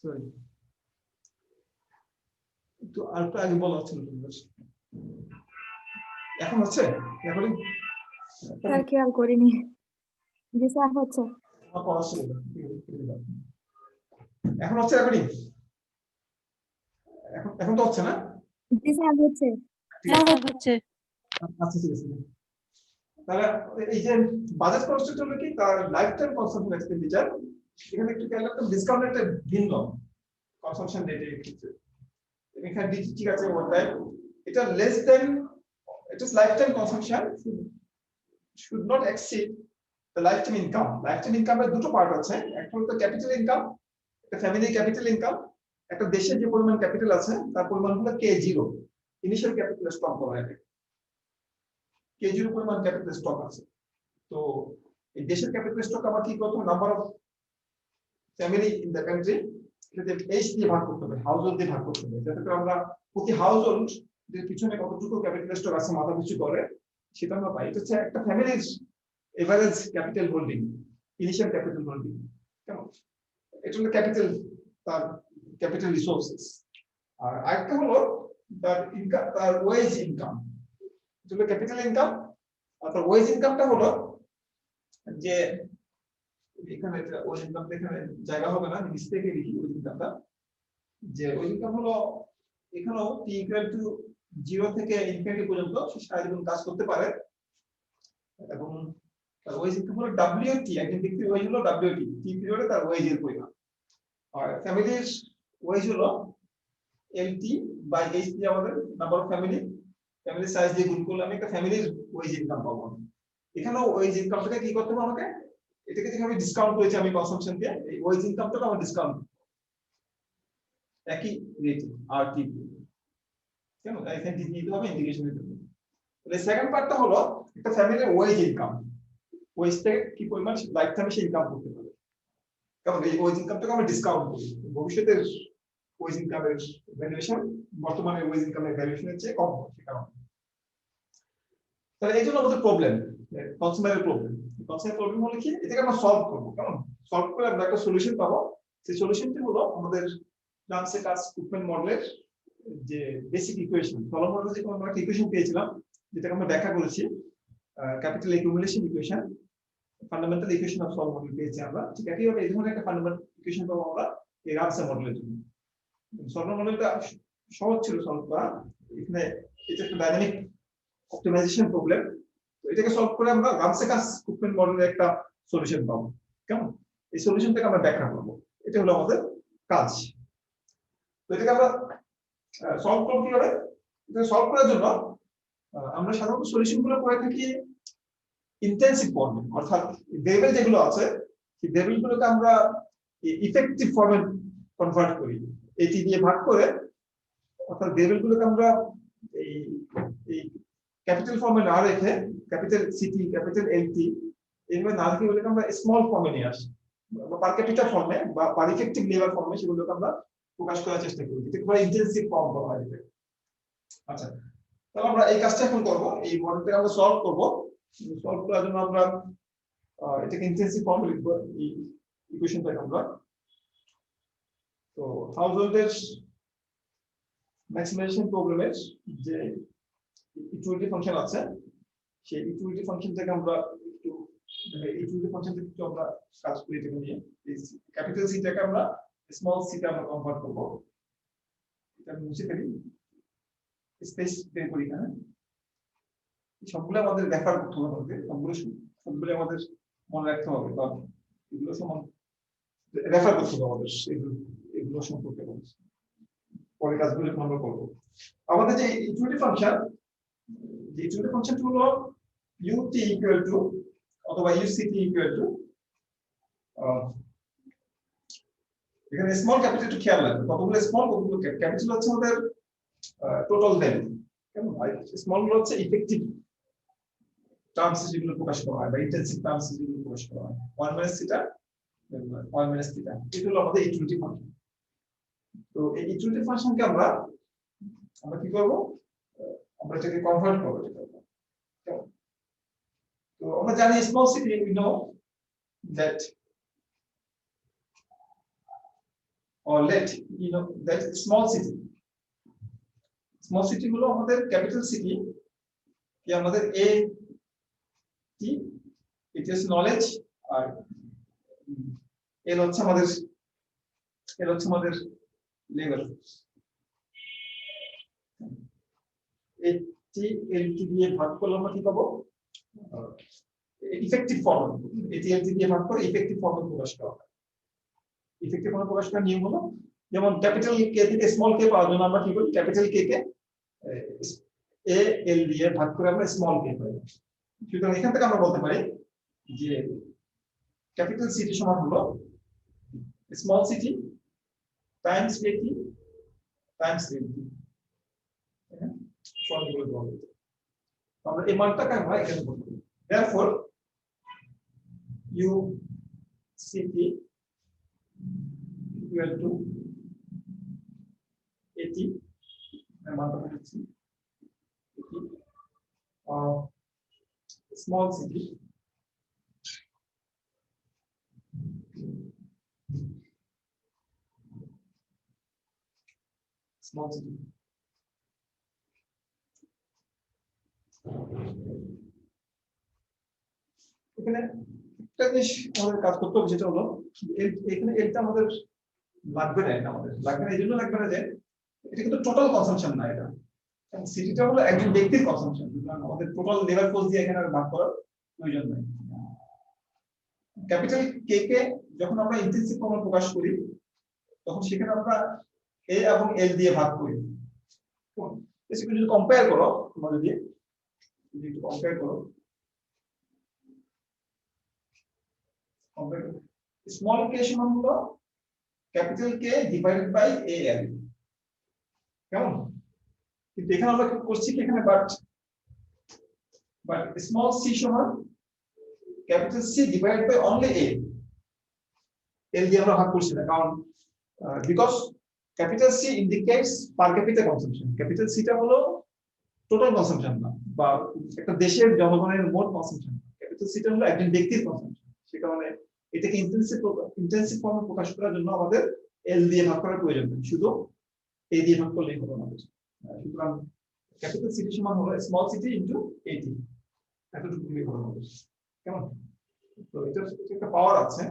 Sorry, একটু আরেকটু আগে বলা হচ্ছিল তোমাদের। এখন হচ্ছে রেকর্ডিং? স্যার খেয়াল করিনি। জি স্যার হচ্ছে। আমার পড়া ছিল না। এখন হচ্ছে রেকর্ডিং? এখন তো হচ্ছে না? জি স্যার হচ্ছে। হ্যাঁ হচ্ছে। আচ্ছা ঠিক আছে। তাহলে এই যে বাজেট কনস্ট্রাক্ট হলো কি, তার লাইফ টাইম কনসাম্পশন এক্সপেন্ডিচার, এখানে একটু খেয়াল রাখতে ডিসকাউন্ট একটা ভিন্ন কনসাম্পশন রেটের ক্ষেত্রে। এখানে ডিজি ঠিক আছে ওভার টাইম, এটা less than, it is life time consumption should not exceed the life time income. Life time ইনকামের দুটো পার্ট আছে, একটা হলো ক্যাপিটাল ইনকাম, একটা ফ্যামিলি ক্যাপিটাল ইনকাম, একটা দেশে যে পরিমাণ ক্যাপিটাল আছে তার পরিমাণ হলো K0, ইনিশিয়াল ক্যাপিটাল স্টক বলা হয়। K0 পরিমাণ ক্যাপিটাল স্টক আছে। তো এই দেশের ক্যাপিটাল স্টক আমার কি করতে হবে, number of family in the country, এটাতে এইচ দিয়ে ভাগ করতে হবে, হাউস হোল্ড দিয়ে ভাগ করতে হবে, যাতে করে আমরা প্রতি হাউস হোল্ড এর পিছনে কতটুকু ক্যাপিটাল স্টক আছে মাথা পিছু করে সেটা আমরা পাই। এটা হচ্ছে একটা ফ্যামিলির average capital holding, initial capital holding. কেমন? এটা হলো ক্যাপিটাল, তার ক্যাপিটাল রিসোর্সেস। আর আরেকটা হলো তার ইনকাম, তার ওয়েজ ইনকাম। এটা হলো ক্যাপিটাল ইনকাম। আর তার ওয়েজ ইনকামটা হলো যে এখানে ওয়েজ ইনকামটা এখানে জায়গা হবে না, নিচ থেকে লিখি ওয়েজ ইনকামটা। যে ওয়েজ ইনকাম হলো এখানেও t ইকুয়াল টু 0 থেকে ইনফিনিটি পর্যন্ত সে সারা জীবন কাজ করতে পারে, এবং তার ওয়েজ ইনকাম হলো WT, একজন ব্যক্তির ওয়েজ হলো WT, টি পিরিয়ডে তার ওয়েজের পরিমাণ। আর ফ্যামিলির ওয়েজ হলো LT বাই H দিয়ে আমাদের number of family, family size দিয়ে গুণ করলে আমি একটা ফ্যামিলির ওয়েজ ইনকাম পাবো। এখানেও ওয়েজ ইনকামটাকে কি করতে হবে আমাকে, এটাকে যেভাবে ডিসকাউন্ট করেছি আমি কনসাম্পশন দিয়ে, এই ওয়েজ ইনকামটাকে আমার ডিসকাউন্ট একই রেট আর টি, কেন এখানে টি নিতে হবে ইন্টিগ্রেশনের জন্য। তাহলে সেকেন্ড পার্টটা হলো একটা ফ্যামিলির ওয়েজ ইনকাম, ওয়েজ থেকে কি পরিমাণ লাইফ টাইমে সে ইনকাম করতে পারে। কারণ এই ওয়েজ ইনকামটাকে আমরা ডিসকাউন্ট করি, ভবিষ্যতের ওয়েজ ইনকামের ভ্যালুয়েশন বর্তমানের ওয়েজ ইনকামের ভ্যালুয়েশনের চেয়ে কম হয় সে কারণে। তাহলে এই জন্য আমাদের প্রবলেম, কনজিউমারের প্রবলেম। কনজিউমার প্রবলেম হলে কি, এটাকে আমরা সলভ করবো, কারণ সলভ করে আমরা একটা সলিউশন পাবো। সেই সলিউশনটি হলো আমাদের রামসে-কাজ-কুকম্যান মডেলের যে বেসিক ইকুয়েশন, ফলন মডেলে যে আমরা একটা ইকুয়েশন পেয়েছিলাম যেটাকে আমরা ব্যাখ্যা করেছি, capital accumulation equation, fundamental equation of solve model পেয়েছি আমরা। ঠিক একইভাবে এই ধরনের একটা ফান্ডামেন্টাল ইকুয়েশন পাবো আমরা এই রামসে মডেলের জন্য। সলভ মডেলটা সহজ ছিল সলভ করা, এখানে এটা একটা ডাইনামিক অপটিমাইজেশন প্রবলেম। তো এটাকে সলভ করে আমরা রামসে-কাজ-কুকম্যান মডেলের একটা সলিউশন পাবো। কেমন? এই সলিউশনটাকে আমরা ব্যাখ্যা করব, এটা হলো আমাদের কাজ। তো এটাকে আমরা সলভ করব কিভাবে? এটা সলভ করার জন্য আমরা সাধারণত সলিউশনগুলো করে থাকি ইন্টেনসিভ ফর্মে, অর্থাৎ ভেরিয়েবল যেগুলো আছে সেই ভেরিয়েবলগুলোকে আমরা ইফেক্টিভ ফর্মে কনভার্ট করি, এটি দিয়ে ভাগ করে, অর্থাৎ ভেরিয়েবলগুলোকে আমরা এই ক্যাপিটাল ফর্মে না রেখে ক্যাপিটাল সিটি, ক্যাপিটাল এলটি এইভাবে না রেখে বলে আমরা স্মল ফর্মে নিয়ে আসি, পার ক্যাপিটা ফর্মে বা পার ইফেক্টিভ লেবার ফর্মে সেগুলোকে আমরা প্রকাশ করার চেষ্টা করি, যেটাকে বলা ইন্টেনসিভ ফর্ম বলা হয়। আচ্ছা, তাহলে আমরা এই কাজটা এখন করব, এই মডেলটাকে আমরা সলভ করব। সলভ করার জন্য আমরা এটাকে ইন্টেনসিভ ফর্মে লিখব এই ইকুয়েশনটাকে আমরা। তো হাউসহোল্ডের ম্যাক্সিমাইজেশন প্রবলেমের যে ইকুইটি ফাংশন আছে, সেই ইকুইটি ফাংশন থেকে আমরা একটু ইকুইটি ফাংশন থেকে একটু আমরা কাজ করি, এটাকে নিয়ে ক্যাপিটাল সি টাকে আমরা স্মল সি তে আমরা কনভার্ট করব। এটা আমি মুছে ফেলি, স্পেস বের করি না, সবগুলো আমাদের রেফার করতে হবে, সবগুলো আমাদের মনে রাখতে হবে, কারণ এগুলো সমান রেফার করতে হবে আমাদের, এগুলো সম্পর্কে পরে কাজগুলো আমরা করব। আমাদের যে ইকুইটি ফাংশন, যে ইকুইটি ফাংশনটি হলো ut ইকুয়াল টু অথবা uct ইকুয়াল টু, এখানে স্মল ক্যাপিটাল একটু খেয়াল রাখবেন, কতগুলো স্মল কতগুলো ক্যাপিটাল হচ্ছে আমাদের টোটাল ভ্যালু, কেমন? স্মল গুলো হচ্ছে ইফেক্টিভ টার্মস যেগুলো প্রকাশ করা হয় বা ইন্টেনসিভ টার্মস যেগুলো প্রকাশ করা হয়, 1 মাইনাস থিটা 1 মাইনাস থিটা, এটা হলো আমাদের ইকুইটি ফাংশন। তো এই ইকুইটি ফাংশনকে আমরা কি করব, আমরা এটাকে কনভার্ট করব। তো আমরা জানি small city, we know that or let you know that small city গুলো আমাদের ক্যাপিটাল সিটি কি আমাদের এ টি ইট ইজ নলেজ আর এল হচ্ছে আমাদের লেবার এটি এলটি দিয়ে ভাগ করলে আমরা কি পাবো ইফেক্টিভ ফর্ম এটি এলটি দিয়ে ভাগ করে ইফেক্টিভ ফর্ম প্রকাশ করা হয় ইফেক্টিভ ফর্ম প্রকাশ করার নিয়ম হলো যেমন ক্যাপিটাল কে থেকে স্মল কে পাওয়ার জন্য আমরা কি করি ক্যাপিটাল কে কে এ এল দিয়ে ভাগ করে আমরা স্মল কে পাই সুতরাং এখান থেকে আমরা বলতে পারি যে ক্যাপিটাল সিটি সমান হলো স্মল সিটি টাইমস এটি টাইমস এলটি ফর্মুলা বলবো আমরা এই মানটাকে আমরা এখানে বলবো therefore u cp equal to 80 এর মানটা হচ্ছে 80 small city এখানে একটা জিনিস আমাদের কাজ করতে হবে যেটা হলো এখানে এটা আমাদের লাগবে না এই জন্য লাগবে না যে এটা কিন্তু টোটাল কনসাম্পশন না এটা সিটিটা হলো একজন ব্যক্তির কনসাম্পশন আমাদের টোটাল লেবার কোস্ট দিয়ে এখানে ভাগ করার প্রয়োজন নেই ক্যাপিটাল কে কে যখন আমরা ইন্টেনসিভ ফর্মে প্রকাশ করি তখন সেখানে আমরা এ এবং এল দিয়ে ভাগ করি যদি কম্পেয়ার করো তোমরা যদি একটু কম্পেয়ার করো স্মল কে সমান হলো capital K divided by A L কেমন কিন্তু এখানে আমরা কি করছি কি এখানে বাট স্মল সি সমান capital C divided by only A L দিয়ে আমরা ভাগ করছি না কারণ because capital C indicates per capita consumption capital সিটা হলো টোটাল কনসাম্পশন না বা একটা দেশের জনগণের মোট কনসাম্পশন ক্যাপিটাল সিটা হলো একজন ব্যক্তির কনসাম্পশন সে কারণে এটাকে ইন্টেনসিভ ফর্মে প্রকাশ করার জন্য আমাদের এল দিয়ে ভাগ করার প্রয়োজন নেই শুধু এ দিয়ে ভাগ করলেই হবে আমাদের সুতরাং ক্যাপিটাল সিটি সমান হলো স্মল সিটি ইনটু 80 এতটুকু দিয়ে হবে আমাদের কেমন তো এটা একটা পাওয়ার আছে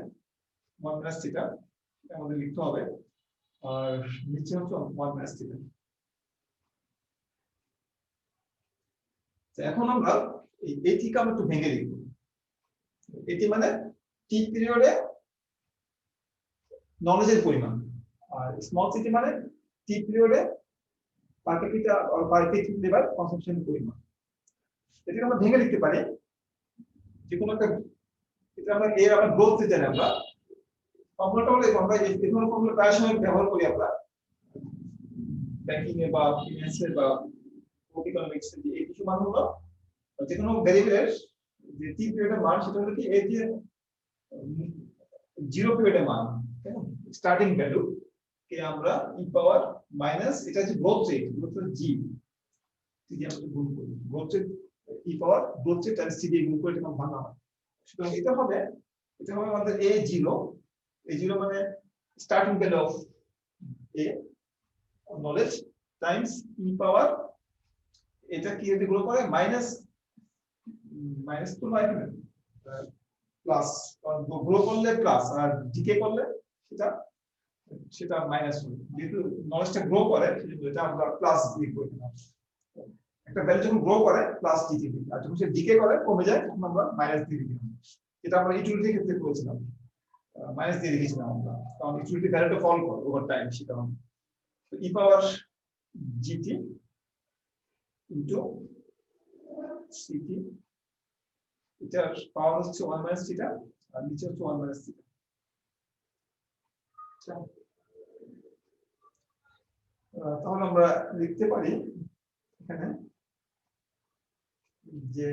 1 প্লাস থিটা আমাদের লিখতে হবে আর নিচে হচ্ছে 1 প্লাস থিটা এখন আমরা এই এটিকে আমরা একটু ভেঙে লিখব এটি মানে টি পিরিয়ডে নলেজের পরিমাণ আর স্মল সিটি মানে টি পিরিয়ডে per capita or per capita labour কনসাম্পশনের পরিমাণ এটাকে আমরা ভেঙে লিখতে পারি যে কোনো একটা এটা আমরা এর আমরা গ্রোথ জানি আমরা ফর্মুলাটা হলো আমরা এই ধরনের ফর্মুলা প্রায় সময় ব্যবহার করি আমরা ব্যাংকিং এ বা ফিনান্সে বা ইকোনমিক্স এ এই কিছু মান হলো যে কোনো ভেরিয়েবলের যে টি পিরিয়ডের মান সেটা হলো কি এই যে জিরো পিরিয়ডের মান কেমন স্টার্টিং ভ্যালু কে আমরা ই পাওয়ার মাইনাস এটা হচ্ছে গ্রোথ রেট জি দিয়ে আমরা গুণ করি গ্রোথ রেট ই পাওয়ার গ্রোথ রেট টাইমস টি দিয়ে গুণ করে এটা ভাঙা হয় সুতরাং এটা হবে আমাদের a জিরো মানে starting value of a knowledge times E power এটা কি দিয়ে গুণ করে মাইনাস তো নয় এখানে প্লাস গ্রো করলে প্লাস আর ডিকে করলে সেটা মাইনাস হবে যেহেতু নলেজটা গ্রো করে সেজন্য এটা আমরা প্লাস লিখব একটা ভ্যালু যখন গ্রো করে প্লাস ডিকে লিখি আর যখন সে ডিকে করে কমে যায় তখন আমরা মাইনাস দিয়ে লিখি এটা আমরা ইউটিলিটির ক্ষেত্রে করেছিলাম মাইনাস দিয়ে লিখেছিলাম আমরা কারণ ইউটিলিটি ভ্যালুটা ফল করে ওভার টাইম সেটা আমরা তো ই পাওয়ার জিটি ইনটু সিটি এটার পাওয়ার হচ্ছে 1 মাইনাস থিটা আর নিচে হচ্ছে 1 মাইনাস থিটা তাহলে আমরা লিখতে পারি এখানে যে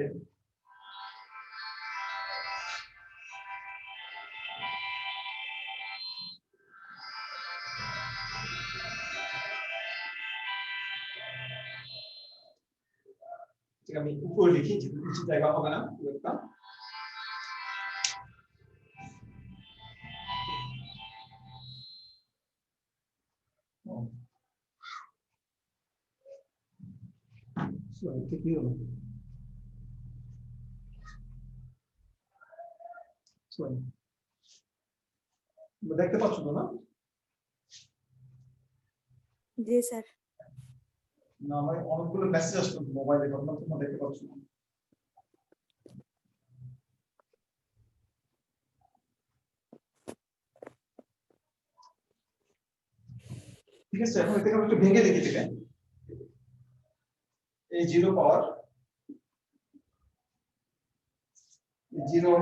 আমি উপরে লিখি যেহেতু কিছু জায়গা হবে না একটা So এটা কি হলো? So দেখতে পাচ্ছ তো না? জি স্যার। না আমার অনেকগুলো মেসেজ আসতো মোবাইলে, ভাবলাম তোমরা দেখতে পাচ্ছ না। ঠিক আছে, এখন এটাকে আমরা একটু ভেঙে দেখি থেকে। এই 0 পাওয়ার 0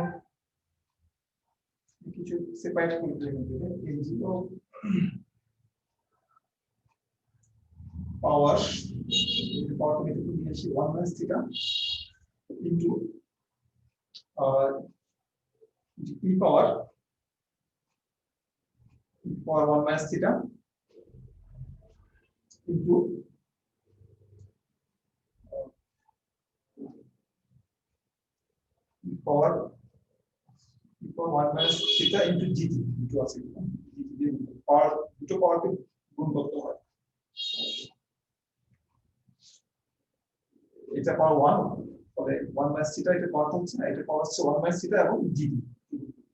কিছু সেপারেট করতে হবে। এই 0 পাওয়ার পাওয়ারটাকে একটু নিয়ে আসি 1 minus theta into e power 1 minus theta into পাওয়ার 1 মাইনাস থিটা ইনটু gt দুটো আছে, পাওয়ার দুটো পাওয়ারকে গুণ করতে হয়। এটা পাওয়ার 1 পরে 1 মাইনাস থিটা, এটা পাওয়ার হচ্ছে না, এটা পাওয়ার হচ্ছে 1 মাইনাস থিটা এবং gt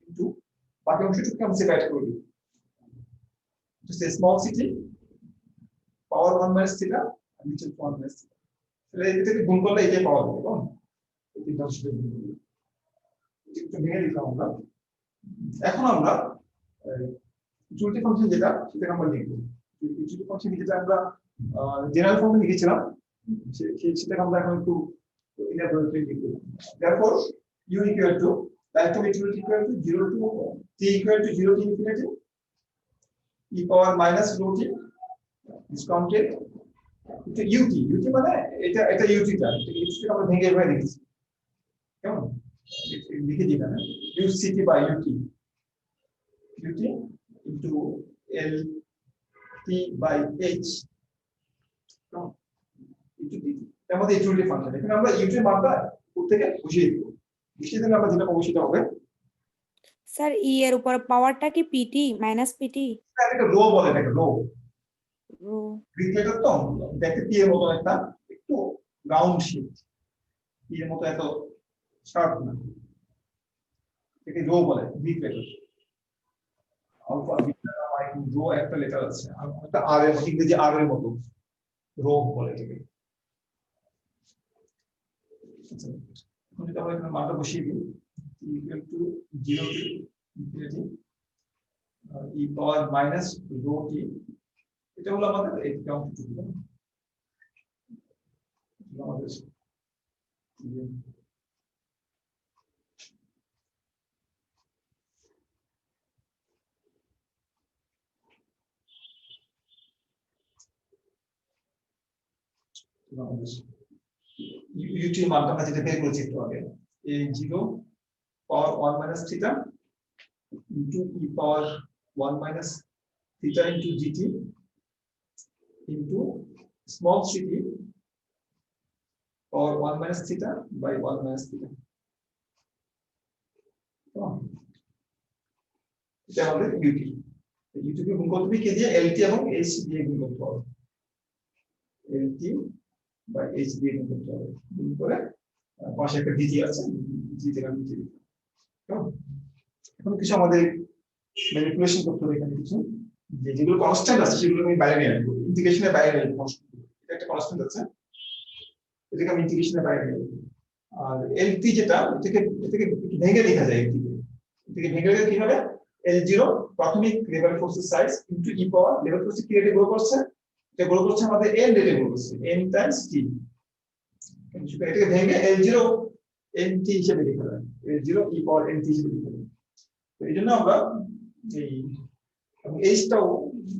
ইনটু বাকি অংশটুকুকে আমি সেপারেট করে দিই। তো সে small city power 1 minus theta আর নিচে 1 মাইনাস থিটা, তাহলে এটাকে গুণ করলে এটাই পাওয়া যাবে। কেমন? এই তিনটা অংশকে গুণ করলে একটু ভেঙে দিলাম আমরা। এখন আমরা ইউটিলিটি ফাংশন যেটা সেটাকে আমরা লিখব। ইউটিলিটি ফাংশন যেটা আমরা জেনারেল ফর্মে লিখেছিলাম সেটাকে আমরা এখন একটু ইলাবোরেটলি লিখব। therefore u equal to direct utility equal to 0 to t equal to 0 to infinity e power minus rho t discounted to ut মানে এটা ut টা এটাকে আমরা ভেঙে এভাবে লিখেছি। কেমন? লিখে দিই না uct by ut into L T by H আমাদের ইউটিলিটি ফাংশন। এখানে আমরা ইউটিলিটি মানটা উপর থেকে বসিয়ে দেব, বসিয়ে দিলে আমরা যেটা পাবো সেটা হবে। স্যার ই এর উপর পাওয়ারটা কি পিটি মাইনাস পিটি? এটা রো বলে, এটা রো রো গ্রিক লেটার তো দেখতে পি এর মতো একটা একটু রাউন্ড শেপ, পি এর মতো এত শার্প না, এটাকে রো বলে Greek letter. Alpha beta gamma rho একটা লেটার আছে, আর একটা আর এর মতো, ইংরেজি আর এর মতো রো বলে এটাকে। এখন যদি আমরা এখানে মানটা বসিয়ে দিই equal to 0 to infinity e power minus rho T, এটা হলো আমাদের এই অংশটুকু আমাদের ut মানটা আমরা যেটা বের করেছি একটু আগে, এই 0 power 1 minus theta into e power 1 minus theta into gt into small ct power 1 minus theta by 1 minus theta. এটা আমাদের ut, ut কে গুণ করতে হবে কি দিয়ে? lt এবং h দিয়ে গুণ করতে হবে, lt বাই h দিয়ে গুণ করতে হবে, গুণ করে পাশে একটা gt আছে, gt থেকে আমি নিচে দিই। এখন কিছু আমাদের ম্যানিপুলেশন করতে হবে, এখানে কিছু যেগুলো কনস্ট্যান্ট আছে সেগুলো আমি বাইরে নিয়ে আসবো, ইন্টিগ্রেশনের বাইরে নিয়ে আসবো। এটা একটা কনস্ট্যান্ট আছে, এটাকে আমি ইন্টিগ্রেশনের বাইরে নিয়ে আসবো। আর lt যেটা এটাকে ভেঙে লেখা যায়, এটাকে ভেঙে লিখলে কি হবে? L0 প্রাথমিক লেভেল ফোর্সের size into e power level force কি রেটে গ্রো করছে, এটা গ্রো করছে আমাদের n রেটে গ্রো করছে, n টাইমস t। এটাকে ভেঙে L0 nt হিসেবে লিখা যায়, L0 e পাওয়ার nt হিসেবে লিখা যায়। তো এইজন্য আমরা এই এইটাও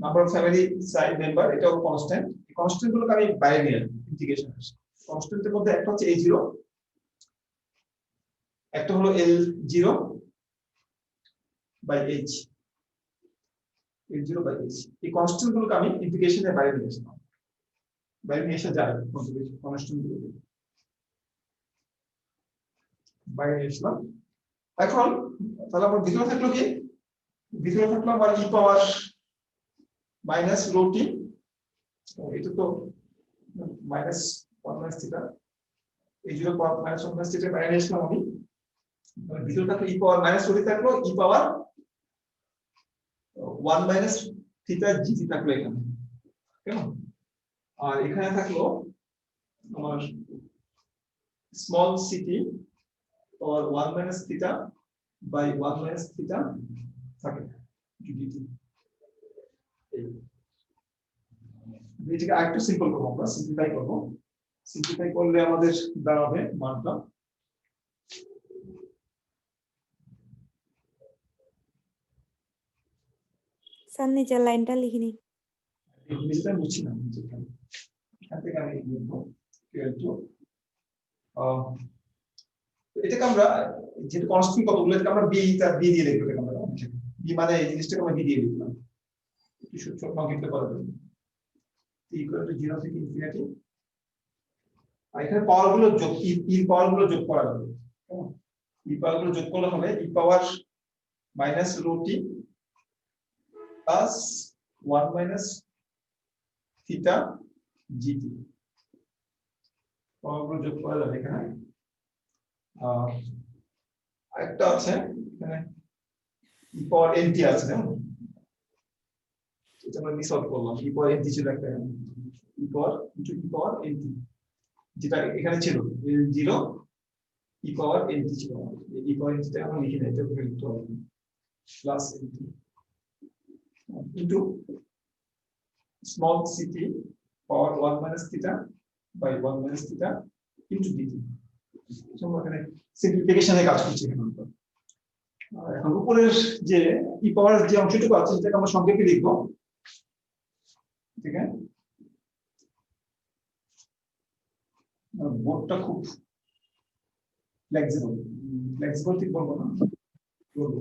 number of family side member, এটাও কনস্ট্যান্ট, এই কনস্ট্যান্ট গুলোকে আমি বাইরে নিয়ে আসবো ইন্টিগ্রেশন। কনস্ট্যান্টের মধ্যে একটা হচ্ছে a0, একটা হলো L0 by h, L0 by h, এই কনস্ট্যান্ট গুলোকে আমি ইন্টিগ্রেশনের বাইরে নিয়ে আসলাম, বাইরে নিয়ে আসা যায় কনস্ট্যান্ট গুলোকে বাইরে নিয়ে আসলাম। এখন তাহলে আমার ভিতরে থাকলো কি? ভিতরে থাকলো আমার e power minus rho T, এটা তো মাইনাস 1 minus theta এই 0 পাওয়ার minus 1 minus theta বাইরে আসলাম আমি ভিতরে থাকলো e পাওয়ার minus 2 থাকলো e power 1 minus theta gt থাকলো এখানে কেমন আর এখানে থাকলো আমার small ct or 1 minus theta by 1 minus theta থাকে dt এটাকে আরেকটু সিম্পল করব আমরা সিম্পলিফাই করলে আমাদের দাঁড়াবে মানটা স্যার নিচের লাইনটা লিখিনি এটা মুছি না এখান থেকে আমি লিখবো এটাকে আমরা যেটা কনস্ট্যান্ট কতগুলো এটাকে আমরা বি দিয়ে লিখবো এটাকে আমরা বি মানে এই জিনিসটাকে আমরা বি দিয়ে লিখলাম একটু ছোট সংক্ষিপ্ত করা যাবে ইকুয়াল টু 0 থেকে ইনফিনিটি আর এখানে পাওয়ারগুলো যোগ ই পাওয়ারগুলো যোগ করা যাবে কেমন ই পাওয়ারগুলো যোগ করলে হবে ই পাওয়ার মাইনাস রো টি প্লাস 1 মাইনাস থিটা জিটি পাওয়ারগুলো যোগ করা যাবে এখানে আরেকটা আছে এখানে ই পাওয়ার এনটি আছে না এটা আমরা মিস আউট করলাম ই পাওয়ার এনটি ছিল একটা ই পাওয়ার ইনটু ই পাওয়ার এনটি যেটা এখানে ছিল 0 ই পাওয়ার এনটি ছিল ই পাওয়ার এনটি আমরা লিখে নিই এটা করে লিখতে হবে plus N T into small city power 1 minus theta by 1 minus theta into D T আমরা এখানে সিম্পলিফিকেশনে কাজ করছি এখানে এখন উপরের যে ই পাওয়ার যে অংশটুকু আছে সেটাকে আমরা সংক্ষেপে লিখব ঠিক আছে বোর্ডটা খুব ফ্লেক্সিবল ঠিক বলবো না বলবো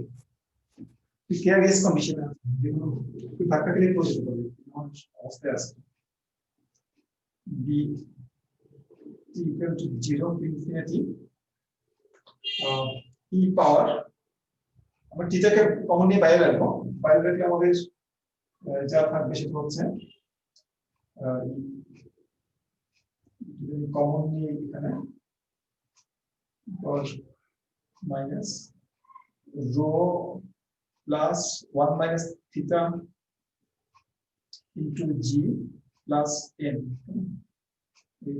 কেয়ার ইজ কন্ডিশন যেগুলো একটু ধাক্কা দিলে পড়ে যেতে পারে অবস্থায় আছে B equal to 0 to infinity e power আমরা টিটাকে কমন নিয়ে বাইরে রাখবো বাইরে রেখে আমাদের যা থাকবে সেটা হচ্ছে কমন নিয়ে এখানে minus rho plus 1 minus theta into জি প্লাস এন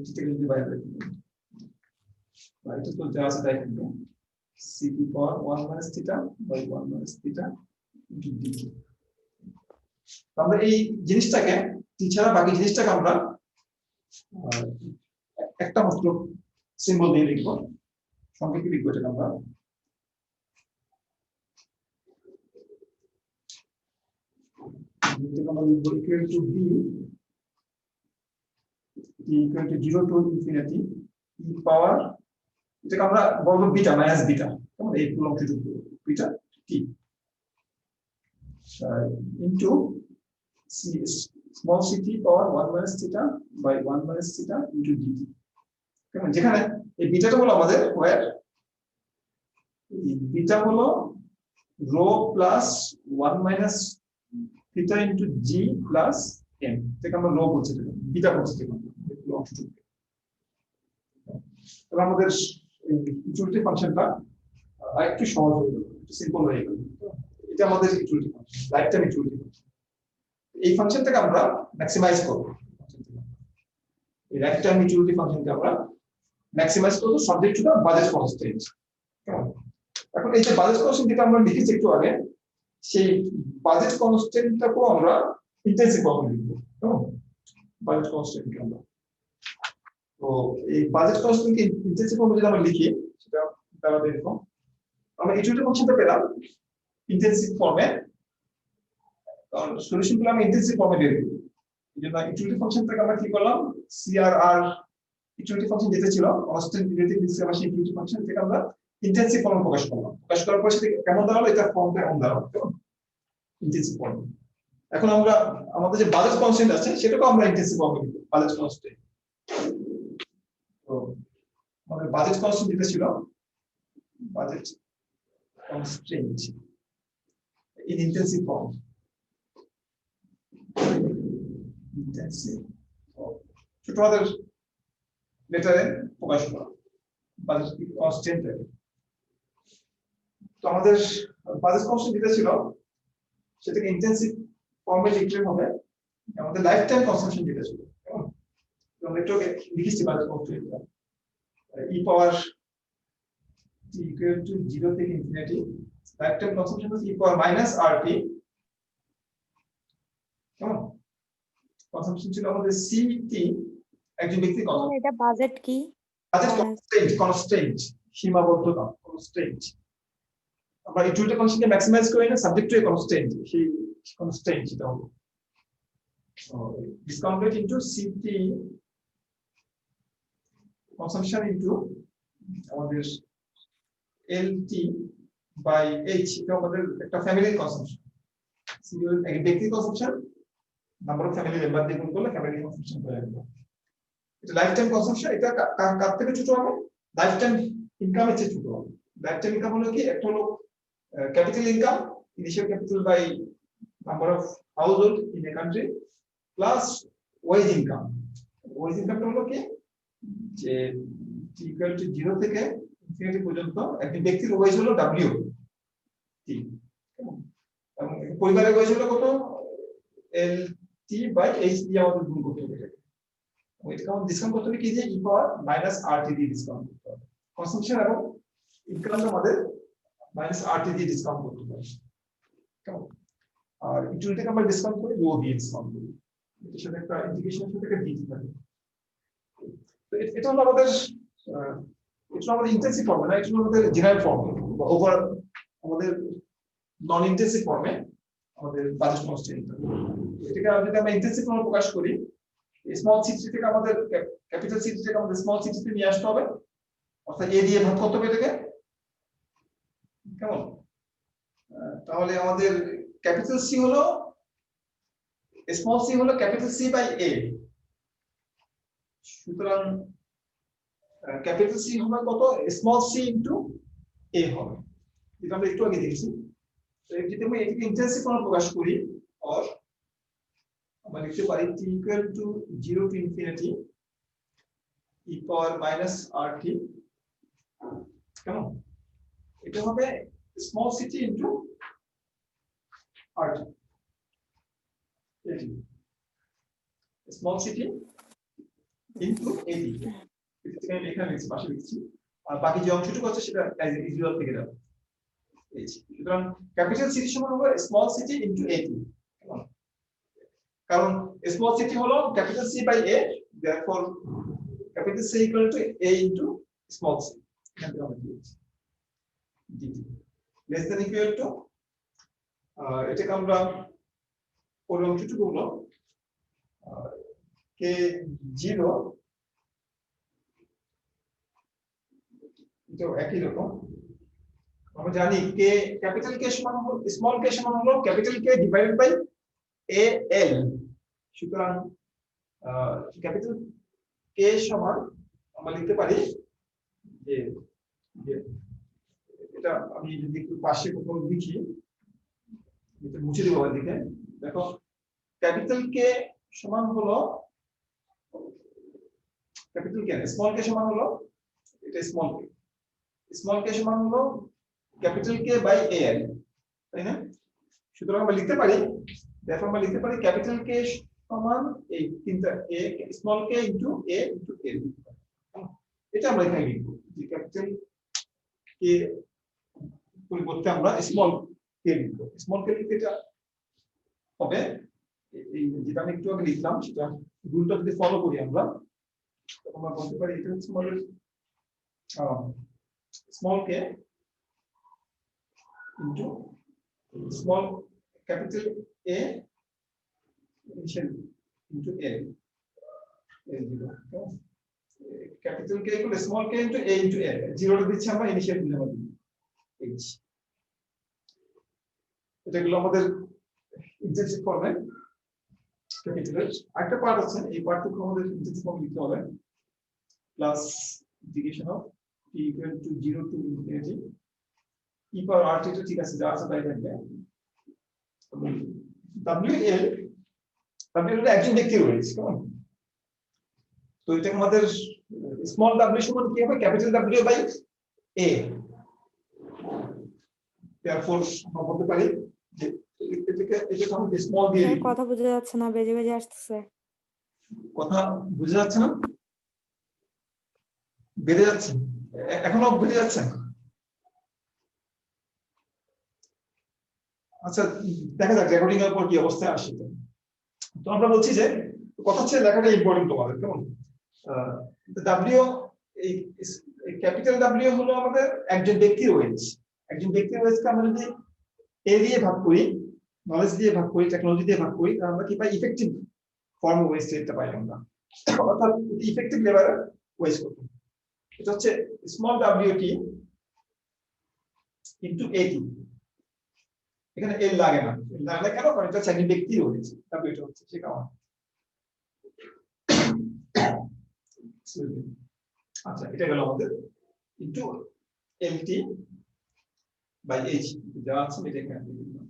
টিটাকে যদি বাইরে রাখবো এটা তো যা আছে তাই কিন্তু c to power 1 minus theta by 1 minus theta into dt আমরা এই জিনিসটাকে ছাড়া বাকি জিনিসটাকে আমরা একটা মাত্র সিম্বল দিয়ে লিখব সংক্ষেপে লিখব এটা আমরা আমরা লিখব equal to b equal to 0 to infinity e power এটাকে আমরা বলবো বিটা মাইনাস বিটা কেমন এই পুরো অংশটুকু beta t into small city power 1 minus theta by 1 minus theta into d t কেমন যেখানে এই বিটাটা হলো আমাদের ওয়্যার বিটা হলো rho plus 1 minus theta into জি প্লাস এম এটাকে আমরা রো বলছি বিটা বলছি এই পুরো অংশটুকু তাহলে আমাদের ইউটিলিটি ফাংশনটা আরেকটু সহজ হয়ে গেল একটু সিম্পল হয়ে গেল এটা আমাদের utility function life time utility function এই ফাংশনটাকে আমরা ম্যাক্সিমাইজ করব এই লাইফ টাইম ইউটিলিটি ফাংশনকে আমরা ম্যাক্সিমাইজ করব subject to the budget constraint এখন এই যে বাজেট কনস্ট্রেন্ট যেটা আমরা লিখেছি একটু আগে সেই বাজেট কনস্ট্রেন্টটাকেও আমরা ইন্টেন্সিভ ফর্মে লিখব কেমন বাজেট কনস্ট্রেন্টকে আমরা তো এই বাজেট কনস্ট্যান্টকে ইন্টেন্সিভ ফর্মে যদি আমরা লিখি সেটা দাঁড়াবে এরকম আমরা ইউটিলিটি ফাংশনটা পেলাম ইন্টেন্সিভ ফর্মে কারণ সলিউশনগুলো আমি ইন্টেন্সিভ ফর্মে বের করি এইজন্য ইউটিলিটি ফাংশনটাকে আমরা কি করলাম সিআরআর ইউটিলিটি ফাংশন যেটা ছিল constant relative discrimination utility function থেকে আমরা ইন্টেন্সিভ ফর্মে প্রকাশ করলাম প্রকাশ করার পর সেটা কেমন দাঁড়ালো এটা ফর্মটা এমন দাঁড়ালো কেমন ইন্টেন্সিভ ফর্ম এখন আমরা আমাদের যে বাজেট কনস্ট্যান্ট আছে সেটাকে আমরা ইন্টেন্সিভ ফর্মে লিখব বাজেট কনস্ট্যান্ট তো আমাদের বাজেট কনস্ট্যান্ট যেটা ছিল budget constant in intensive form intensive so তোমাদের লেটারে প্রকাশ করা বাজেট কনস্ট্যান্ট। তো আমাদের বাজেট কনস্ট্যান্ট যেটা ছিল সেটাকে ইন্টেন্সিভ ফর্মে লিখলে হবে আমাদের লাইফ টাইম কনসাম্পশন যেটা ছিল, কেমন? তো আমরা একটু লিখেছি budget constant E power t equal to 0 থেকে ইনফিনিটি, লাইফ টাইম কনসাম্পশন হচ্ছে e পাওয়ার মাইনাস RT, কেমন? কনসাম্পশন ছিল আমাদের CT, একজন ব্যক্তির স্যার কনসাম্পশন। এটা বাজেট কি? বাজেট Minus- কনস্ট্যান্ট সীমাবদ্ধতা কনস্ট্যান্ট। আমরা এই দুইটা কনস্ট্যান্টকে ম্যাক্সিমাইজ করি না, সাবজেক্ট টু এ কনস্ট্যান্ট, সেই কনস্ট্যান্ট যেটা হলো discount rate into CT consumption into আমাদের LT by H, এটা আমাদের একটা ফ্যামিলির কনসাম্পশন। এক ব্যক্তির consumption number of family member দিয়ে গুণ করলে ফ্যামিলি কনসাম্পশন হয়ে যাবে। এটা লাইফ টাইম কনসাম্পশন, এটা কার থেকে ছোট হবে? লাইফ টাইম ইনকামের চেয়ে ছোট হবে। লাইফ টাইম ইনকাম হলো কি, একটা হলো capital income, initial capital by number of household in a country plus wage income. Wage ইনকামটা হলো কি যে ইকুয়াল টু 0 থেকে ইনফিনিটি পর্যন্ত একজন ব্যক্তির ওয়েজ হলো W T, এবং পরিবারের ওয়েজ হলো কত? LT বাই H দিয়ে আমাদের গুণ করতে হবে। এটাকে আমাদের ডিসকাউন্ট করতে হবে কি যে e পাওয়ার মাইনাস RT দিয়ে ডিসকাউন্ট করতে হবে। কনসাম্পশন এবং ইনকাম আমাদের মাইনাস RT দিয়ে ডিসকাউন্ট করতে হবে, কেমন? আর ইউটিলিটিকে আমরা ডিসকাউন্ট করি রো দিয়ে ডিসকাউন্ট করি, এর সাথে একটা ইন্ডিকেশনের সাথে একটা ডিজি থাকে। তো এটা হলো আমাদের ইন্টেন্সিভ ফর্মে না, এটা হলো আমাদের জেনারেল ফর্মে বা ওভার আমাদের নন ইন্টেন্সিভ ফর্মে আমাদের বাজেট কনস্ট্যান্ট। এটাকে যদি আমরা ইন্টেন্সিভ ফর্মে প্রকাশ করি, স্মল সিটি থেকে আমাদের ক্যাপিটাল সিটি থেকে আমাদের স্মল সিটিতে নিয়ে আসতে হবে, অর্থাৎ এ দিয়ে ভাগ করতে হবে এটাকে, কেমন? তাহলে আমাদের ক্যাপিটাল সি হলো স্মল সি হলো ক্যাপিটাল সি বাই এ, সুতরাং ক্যাপিটাল সি হবে কত? স্মল সি ইনটু এ হবে, এটা আমরা একটু আগে দেখেছি। তো যদি আমরা এটাকে ইন্টেন্সিভ ফর্মে প্রকাশ করি, অর আমরা লিখতে পারি t equal to 0 to infinity e power minus RT, কেমন? এটা হবে small c t into RT, small c t into AT, এটা লেখা হয়েছে পাশে লিখছি, আর বাকি যে অংশটুকু আছে সেটা অ্যাজ ইউজুয়াল থেকে যাবে। সুতরাং ক্যাপিটাল সিটি সমান হবে স্মল সিটি ইনটু AT, কারণ স্মল সিটি হলো capital C by A, therefore capital C equal to A into small c, এখানে আমরা দিয়েছি dt less than equal to এটাকে আমরা পরের অংশটুকু হলো k0, এটা একই রকম। আমরা জানি k ক্যাপিটাল k সমান হলো স্মল k সমান হলো capital k divided by AL, সুতরাং ক্যাপিটাল k সমান আমরা লিখতে পারি যে এটা আমি যদি একটু পাশে কোথাও লিখি, এটা মুছে দেবো এদিকে, দেখো ক্যাপিটাল k সমান হলো ক্যাপিটাল k, স্মল k সমান হলো এটা স্মল k সমান হলো ক্যাপিটাল k বাই AL, তাই না? সুতরাং আমরা লিখতে পারি, দেখো আমরা লিখতে পারি ক্যাপিটাল k সমান এই তিনটা a small k into a into l, এটা আমরা এখানে লিখব যে ক্যাপিটাল k পরিবর্তে আমরা স্মল k লিখব। স্মল k লিখতে এটা হবে এই যেটা আমি একটু আগে লিখলাম সেটা রুলটা যদি ফলো করি আমরা, তখন আমরা বলতে পারি এটা হচ্ছে আমাদের small k into small capital A initial into L, capital K equal small k into A into L, জিরোটা দিচ্ছি আমরা ইনিশিয়াল ভ্যালু আমাদের H। এটা হলো আমাদের ইন্টেন্সিভ ফর্মে ক্যাপিটালের। আরেকটা পার্ট আছে, এই পার্টটুকু আমাদের ইন্টেন্সিভ ফর্ম লিখতে হবে, plus integration of t equal to 0 to infinity e power RT, তো ঠিক আছে যা আছে তাই থাকবে। WL হলো একজন ব্যক্তির ওয়েজ, কেমন? তো এটা আমাদের স্মল ডাব্লিউ সমান কি হবে capital W by A therefore আমরা বলতে পারি যে এটাকে আমি স্মল দিয়ে স্যার লিখি কথা বোঝা যাচ্ছে না, বেজে বেজে আসতেছে। কথা বুঝে যাচ্ছে না বেড়ে যাচ্ছে এখনো বেড়ে যাচ্ছে আচ্ছা দেখা যাক রেকর্ডিং এর পর কি অবস্থায় আসে তো আমরা বলছি যে কথা হচ্ছে লেখাটা ইম্পর্টেন্ট তোমাদের কেমন ডাব্লিউ এই ক্যাপিটাল ডাব্লিউ হলো আমাদের একজন ব্যক্তির ওয়েজ একজন ব্যক্তির ওয়েজকে আমরা যদি এ দিয়ে ভাগ করি নলেজ দিয়ে ভাগ করি টেকনোলজি দিয়ে ভাগ করি তাহলে আমরা কি পাই ইফেক্টিভ ফর্ম ওয়েজ রেটটা পাই আমরা অর্থাৎ ইফেক্টিভ লেবারের ওয়েজ কত এটা হচ্ছে স্মল ডাব্লিউটি ইনটু এটি এখানে এল লাগে না কেন কারণ এটা একজন ব্যক্তির ওয়েজ ডাব্লিউটা হচ্ছে সে কারণে আচ্ছা এটা গেল আমাদের ইনটু এলটি বাই এইচ যা আছে এটা এখানে দিয়ে দিলাম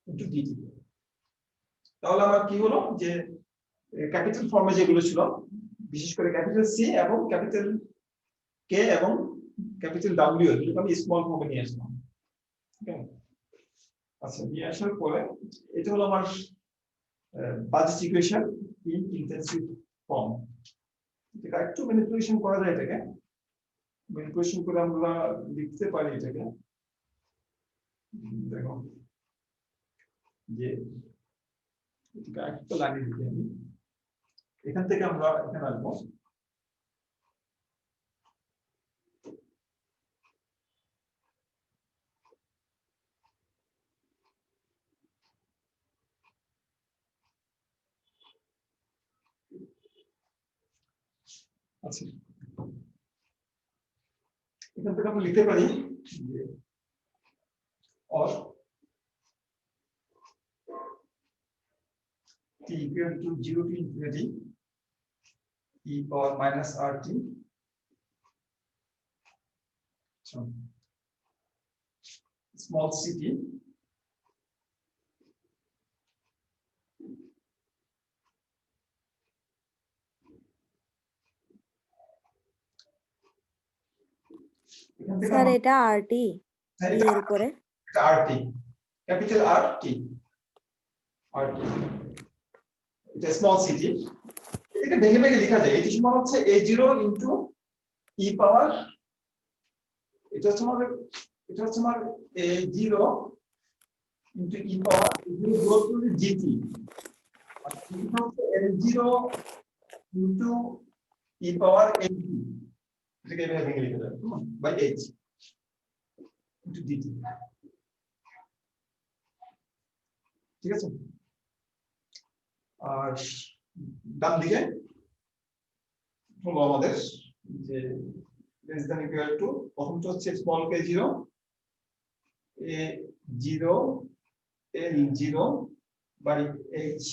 ইনটু ডিটি তাহলে আমার কি হলো যে ক্যাপিটাল ফর্মে যেগুলো ছিল বিশেষ করে ক্যাপিটাল সি এবং ক্যাপিটাল কে এবং ক্যাপিটাল ডাব্লিউ এগুলোকে আমি স্মল ফর্মে নিয়ে আসলাম ওকে আচ্ছা নিয়ে আসার পরে এটা হলো আমার budget equation in intensive form এটা একটু ম্যানিপুলেশন করা যায় এটাকে ম্যানিপুলেশন করে আমরা লিখতে পারি এটাকে দেখো যে এটা একটু লাগিয়ে দিতে আমি এখান থেকে আমরা এখানে আসবো আচ্ছা এখান থেকে আমরা লিখতে পারি যে or t equal to 0 to infinity e power minus rt so small ct sir এটা আরটি এর উপরে এটা rt ক্যাপিটাল rt rt এটা স্মল ct এটা ভেঙে ভেঙে লেখা যায় এটি সমান হচ্ছে a0 ইনটু e পাওয়ার এটা হচ্ছে আমার a0 ইনটু e পাওয়ার গ্রোথ টু gt আর এটা হচ্ছে l0 ইনটু e পাওয়ার nt এটাকে এভাবে ভেঙে লিখা যায় বাই h ইনটু dt ঠিক আছে আর ডান দিকে হলো আমাদের যে less than equal to প্রথমটা হচ্ছে small k0 a0 l0 by h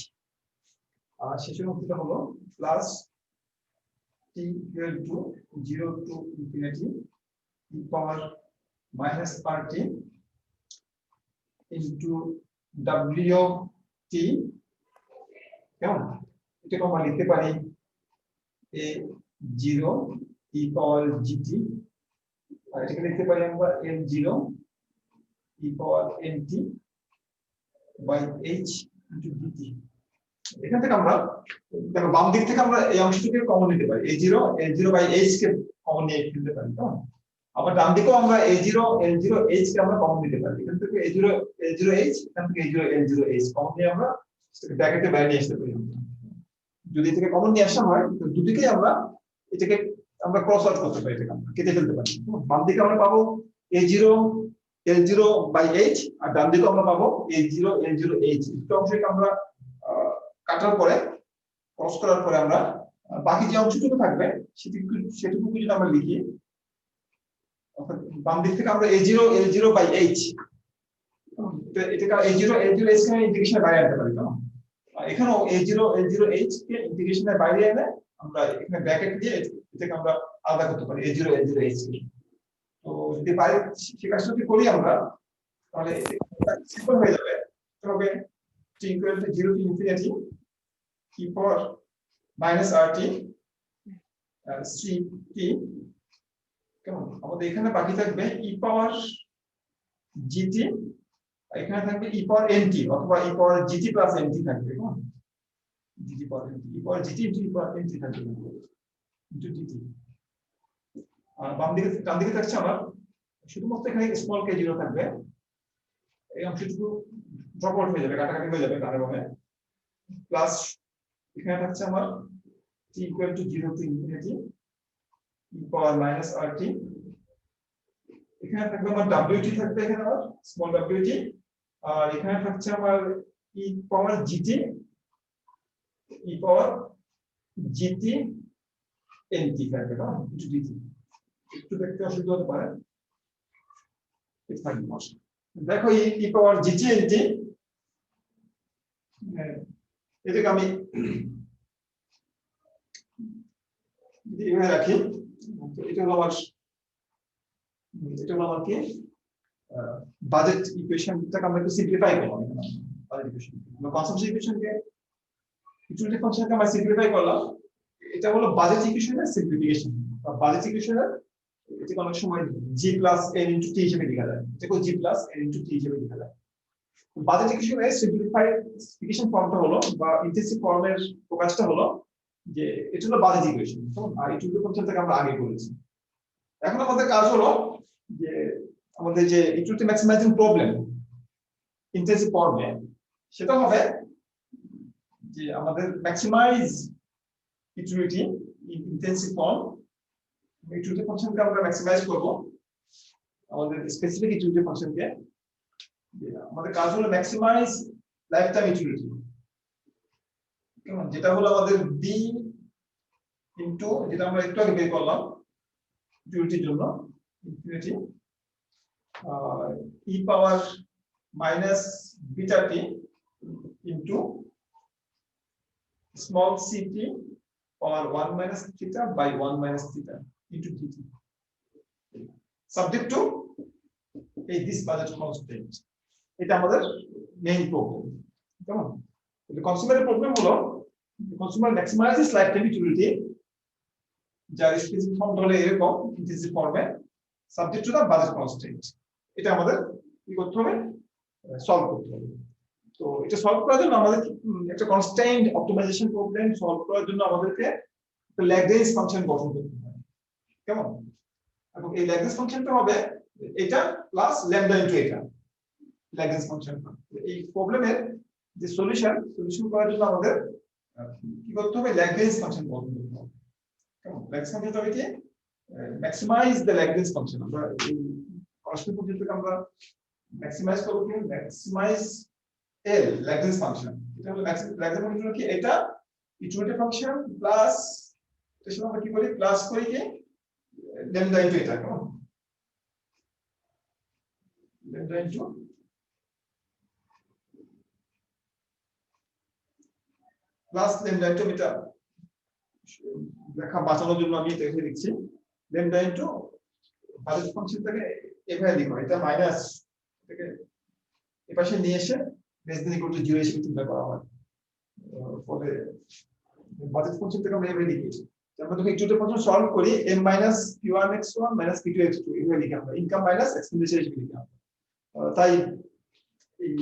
আর শেষের অংশটা হলো plus t equal to 0 to infinity e power minus rt into wt কেমন এটাকে আমরা লিখতে পারি a0 e power gt আর এটাকে লিখতে পারি আমরা l0 e power nt by h into dt এখান থেকে আমরা দেখো বাম দিক থেকে আমরা এই অংশটাকে কমন নিতে পারি a0 l0 by h K common নিয়ে ফেলতে পারি তো আবার ডান দিকেও আমরা a0 l0 h কে আমরা কমন নিতে পারি এখান থেকে a0 l0 h এখান থেকে a0 l0 h কমন নিয়ে আমরা ব্র্যাকেটে বাইরে নিয়ে আসতে পারি যদি থেকে কমন নিয়ে আসা হয় তো দুদিকেই আমরা এটাকে আমরা ক্রস আউট করতে পারি এটাকে আমরা কেটে ফেলতে পারি বাম দিকে আমরা পাবো a0 l0 by h আর ডান দিকে আমরা পাবো a0 l0 h এই অংশকে আমরা কাটার পরে ক্রস করার পরে আমরা বাকি যে অংশটুকু থাকবে সেটুকু যদি আমরা লিখি অর্থাৎ বাম দিক থেকে আমরা a0 l0 by h এটাকে a0 l0 h কে ইন্টিগ্রেশনের বাইরে আনতে পারি না এখানেও a0 l0 h কে ইন্টিগ্রেশনের বাইরে এনে আমরা এখানে ব্র্যাকেট দিয়ে এটাকে আমরা আলাদা করতে পারি a0 l0 h কে তো যদি বাইরে সেই কাজটা যদি করি আমরা তাহলে সিম্পল হয়ে যাবে তবে t equal to 0 to infinity e power minus rt c t, কেমন? আমাদের এখানে বাকি থাকবে ই পাওয়ার জিটি, এখানে থাকবে ই পাওয়ার এনটি অথবা ই পাওয়ার জিটি প্লাস এনটি থাকবে, কেমন? জিটি পাওয়ার এনটি, ই পাওয়ার জিটি ইনটু ই পাওয়ার এনটি থাকবে ইনটু জিটি। আর ডান দিকে থাকছে আমার শুধুমাত্র এখানে স্মল কে জিরো থাকবে, এই অংশটুকু ড্রপ আউট হয়ে যাবে, কাটাকাটি হয়ে যাবে কারণে ভাবে, প্লাস এখানে থাকছে আমার T equal to 0 to infinity E power minus R T, এখানে থাকবে আমার ডব্লিউটি থাকবে, এখানে আমার স্মল ডব্লিউটি, আর এখানে থাকছে আমার ই পাওয়ার জিটি, ই পাওয়ার জিটি এনটি থাকবে না, একটু জিটি একটু দেখতে অসুবিধা হতে পারে, দেখো ই পাওয়ার জিটি এনটি, এটাকে আমি যদি এভাবে রাখি, এটা হলো আমার কি বাজেট ইকুয়েশনটাকে আমরা একটু সিম্পলিফাই করলাম, বাজেট ইকুয়েশন আমরা কনসাম্পশন ইকুয়েশনকে ইউটিলিটি ফাংশনকে আমরা সিম্পলিফাই করলাম, এটা হলো বাজেট ইকুয়েশনের সিম্পলিফিকেশন বা বাজেট ইকুয়েশনের, এটাকে অনেক সময় জি প্লাস এন ইনটু টি হিসেবে লেখা যায়, এটাকে জি প্লাস এন ইনটু টি হিসেবে লেখা যায়। বাজেট ইকুয়েশনের সিম্পলিফিকেশন ফর্মটা হলো বা ইন্টেন্সিভ ফর্মের প্রকাশটা হলো যে এটা হলো বাজেট ইকুয়েশন, আর ইউটিলিটি ফাংশনটাকে আমরা আগে করেছি। এখন আমাদের কাজ হলো যে আমাদের যে ইউটিলিটি ম্যাক্সিমাইজিং প্রবলেম ইন্টেন্সিভ ফর্মে, সেটা হবে যে আমাদের maximize utility in intensive form, utility ফাংশনকে আমরা ম্যাক্সিমাইজ করব, আমাদের স্পেসিফিক ইউটিলিটি ফাংশনকে, আমাদের কাজ হলো ম্যাক্সিমাইজ লাইফ টাইম ইউটিলিটি, কেমন? যেটা হলো আমাদের বি ইনটু, যেটা আমরা একটু আগে বের করলাম ইউটিলিটির জন্য infinity E power minus beta t into small c t power 1 minus theta by 1 minus theta into d t, subject to এই দিস বাজেট কনস্ট্যান্ট। এটা আমাদের মেইন প্রবলেম, কেমন? কনজিউমারের প্রবলেম হলো consumer maximizes lifetime utility, যার specific form হলো এরকম intensive ফর্মে, subject to the budget constant. এটা আমাদের কি করতে হবে? সলভ করতে হবে। তো এটা সলভ করার জন্য আমাদের একটা কনস্ট্যান্ট অপটিমাইজেশন প্রবলেম সলভ করার জন্য আমাদেরকে একটা ল্যাগ্রেঞ্জ ফাংশন গঠন করতে হবে, কেমন? এবং এই ল্যাগ্রেঞ্জ ফাংশনটা হবে এটা প্লাস ল্যামডা ইনটু এটা, ল্যাগ্রেঞ্জ ফাংশন। এই প্রবলেমের যে সলিউশন করার জন্য আমাদের কি করতে হবে? ল্যাগ্রেঞ্জ ফাংশন গঠন করতে হবে, কেমন? ল্যাগ্রেঞ্জ ফাংশনটা হবে কি? Maximize the Lagrange function. আমরা এই প্রশ্ন পর্যন্ত আমরা ম্যাক্সিমাইজ করব কি? Maximize L Lagrange function. এটা হলো ল্যাগ্রেঞ্জ ফাংশন কি? এটা ইউটিলিটি ফাংশন প্লাস এর সাথে আমরা কি করি? প্লাস করি কি ল্যামডা ইনটু এটা, কেমন? Lambda into plus lambda into এটা লেখা বাঁচানোর জন্য আমি এটা এখানে লিখছি, ল্যামডা ইনটু বাজেট ফাংশনটাকে এভাবে লিখো, এটা মাইনাস থেকে এপাশে নিয়ে এসে লেস দেন ইকুয়াল টু 0 হিসেবে চিন্তা করা হয়। ফলে বাজেট ফাংশনটাকে আমরা এভাবে লিখি, আমরা যখন ইকুয়েশন ফাংশন সলভ করি m minus q1 x1 minus q2 x2 এভাবে লিখি আমরা, ইনকাম মাইনাস এক্সপেন্ডিচার হিসেবে লিখি আমরা। তাই এই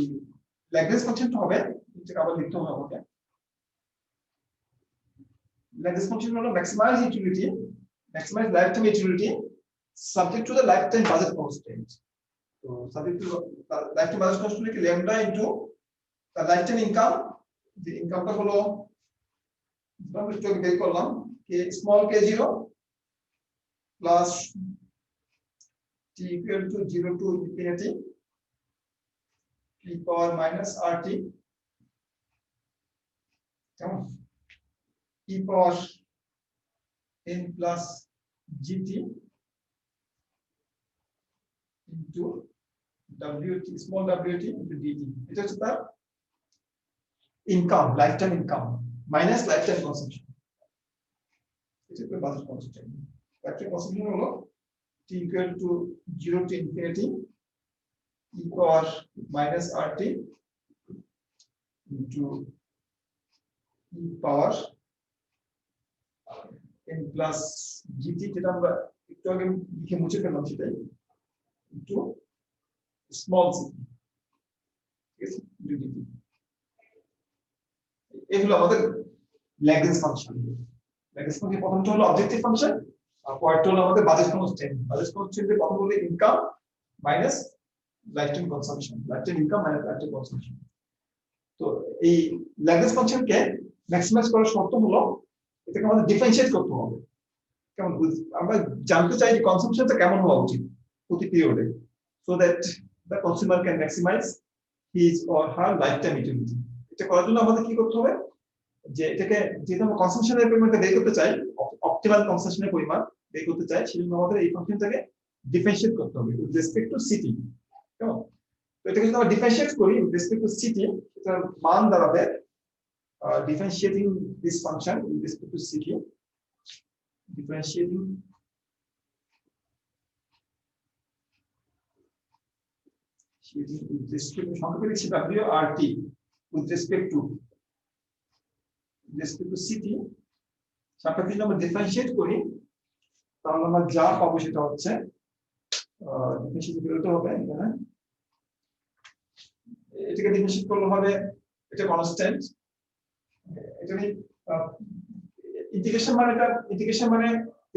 ল্যাগ্রেঞ্জ ফাংশনটা হবে, যেটা আবার লিখতে হবে আমাকে। ল্যাগ্রেঞ্জ ফাংশন হলো maximize utility, maximize lifetime utility subject to the lifetime budget constraint. So subject to lifetime budget constraint কি lambda into the lifetime income, the income টা হলো আমরা একটু বের করলাম কি small k0 plus t equal to 0 to infinity e power minus rt, কেমন? e power n plus gt into wt small wt into dt, এটা হচ্ছে তার income, lifetime income minus lifetime consumption. এটা হলো বাজেট কনস্ট্যান্ট। লাইফটাইম কনসাম্পশন হলো t equal to 0 to infinity e power minus rt into e power n plus GT, যেটা আমরা একটু আগে লিখে মুছে ফেললাম সেটাই, একটু স্মল সিটি, ঠিক আছে, ডিটি। এগুলো আমাদের ল্যাগ্রেঞ্জ ফাংশন। ল্যাগ্রেঞ্জ ফাংশন প্রথমটা হলো অবজেক্টিভ ফাংশন, আর পরেরটা হলো আমাদের বাজেট কনস্ট্যান্ট। বাজেট কনস্ট্যান্টের কথা বলি income minus lifetime consumption, lifetime income minus lifetime consumption. তো এই ল্যাগ্রেঞ্জ ফাংশনকে ম্যাক্সিমাইজ করার শর্ত হলো এটাকে আমাদের ডিফারেনশিয়েট করতে হবে। কেমন আমরা জানতে চাই যে কনসাম্পশনটা কেমন হওয়া উচিত প্রতি পিরিয়ডে, so that the consumer can maximize his or her lifetime utility. এটা করার জন্য আমাদের কি করতে হবে, যে এটাকে যেহেতু আমরা কনসাম্পশনের পরিমাণটা বের করতে চাই, অপটিমাল কনসাম্পশনের পরিমাণ বের করতে চাই, সেজন্য আমাদের এই ফাংশনটাকে ডিফারেনশিয়েট করতে হবে উইথ রেসপেক্ট টু সিটি। কেমন, তো এটাকে যদি আমরা ডিফারেনশিয়েট করি উইথ রেসপেক্ট টু সিটি, এটার মান দাঁড়াবে differentiating this function with respect to city, differentiating with respect to WRT with respect to city, সাপেক্ষে যদি আমরা ডিফারেনশিয়েট করি তাহলে আমরা যা পাবো সেটা হচ্ছে ডিফারেনশিয়েট করতে হবে এখানে, এটাকে ডিফারেনশিয়েট করলে হবে এটা কনস্ট্যান্ট, এটা ইন্টিগ্রেশন মানে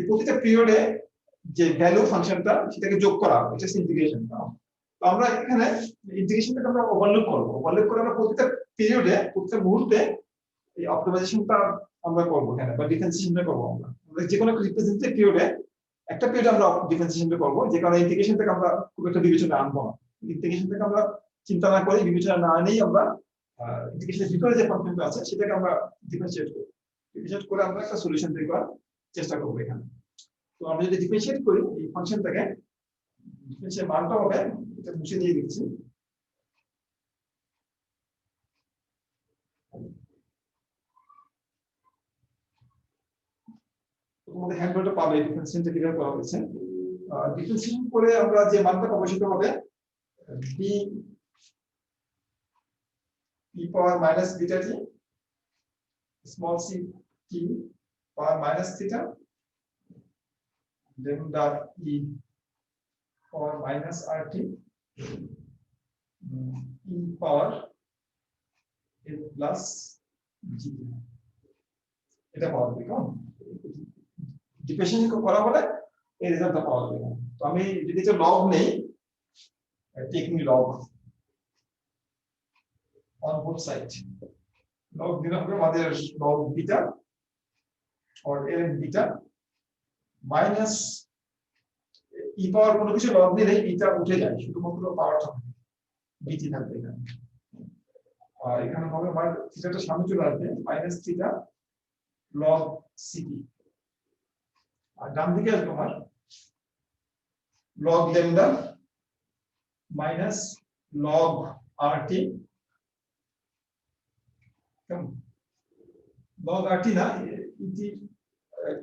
প্রতিটা পিরিয়ডে যে ভ্যালু ফাংশনটা সেটাকে যোগ করা, এটা হচ্ছে ইন্টিগ্রেশন। তো আমরা এখানে ইন্টিগ্রেশনটাকে আমরা ওভারলোড করে আমরা প্রতিটা পিরিয়ডে প্রতিটা মুহূর্তে এই অপটিমাইজেশনটা আমরা করব এখানে, বা ডিফারেন্সিয়েশনটা করব। আমরা যে কোনো রিপ্রেজেন্টেটিভ পিরিয়ডে একটা পিরিয়ডে আমরা ডিফারেন্সিয়েশনটা করব, যে কারণে ইন্টিগ্রেশনটাকে আমরা খুব একটা বিবেচনা আনবো না। ইন্টিগ্রেশনটাকে আমরা চিন্তা না করে বিবেচনা না আনেই আমরা ইন্টিগ্রেশনের ভিতরে যে ফাংশনটা আছে সেটাকে আমরা ডিফারেনশিয়েট করব। ডিফারেনশিয়েট করে আমরা একটা সলিউশন বের করার চেষ্টা করব এখানে। তো আমরা যদি ডিফারেনশিয়েট করি এই ফাংশনটাকে, ডিফারেনশিয়েট মানটা হবে, এটা মুছে দিয়ে দিচ্ছি, তোমাদের হ্যান্ডআউটে পাবে ডিফারেনশিয়েশনটা কিভাবে করা হয়েছে। ডিফারেনশিয়েশন করে আমরা যে মানটা পাবো সেটা হবে b e power minus beta t small c t power minus theta lambda e power minus rt e power n plus g, এটা পাওয়া যাবে। কেমন, ডিফারেনশিয়েশন করা হলে এই রেজাল্টটা পাওয়া যাবে। তো আমি যদি এটা লগ নেই, taking log on both sides, log দিলে হবে আমাদের log beta or ln beta minus e পাওয়ার কোনো কিছু log দিলে এটা উঠে যায়, শুধুমাত্র পাওয়ার থাকে bt থাকবে এখানে। আর এখানে হবে আমার থিটাটা সামনে চলে আসবে minus theta log ct, আর ডান দিকে আসবে আমার log lambda minus log rt, log rt না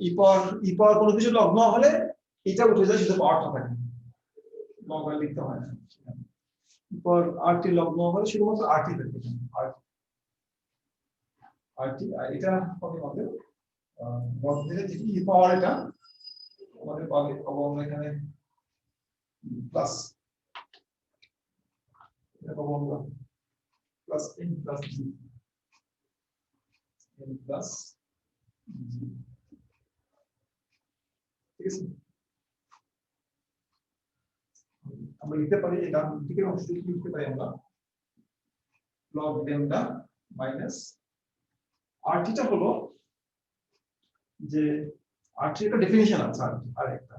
e পাওয়ার কোনো কিছু লগ না হলে এটা উঠে যায়, শুধু পাওয়ারটা থাকে, লগ আর লিখতে হয় না। e পাওয়ার rt লগ না হলে শুধুমাত্র rt থাকে, rt। আর এটা হবে আমাদের লগ দিলে যেটি e পাওয়ার, এটা আমাদের পাবে আমরা এখানে প্লাস, এটা পাবো আমরা plus n plus g, n plus g, ঠিক আছে। আমরা লিখতে পারি এটা দিকে অংশটি লিখতে পারি আমরা log lambda minus rt টা হলো যে rt এর একটা ডেফিনিশন আছে, আর একটা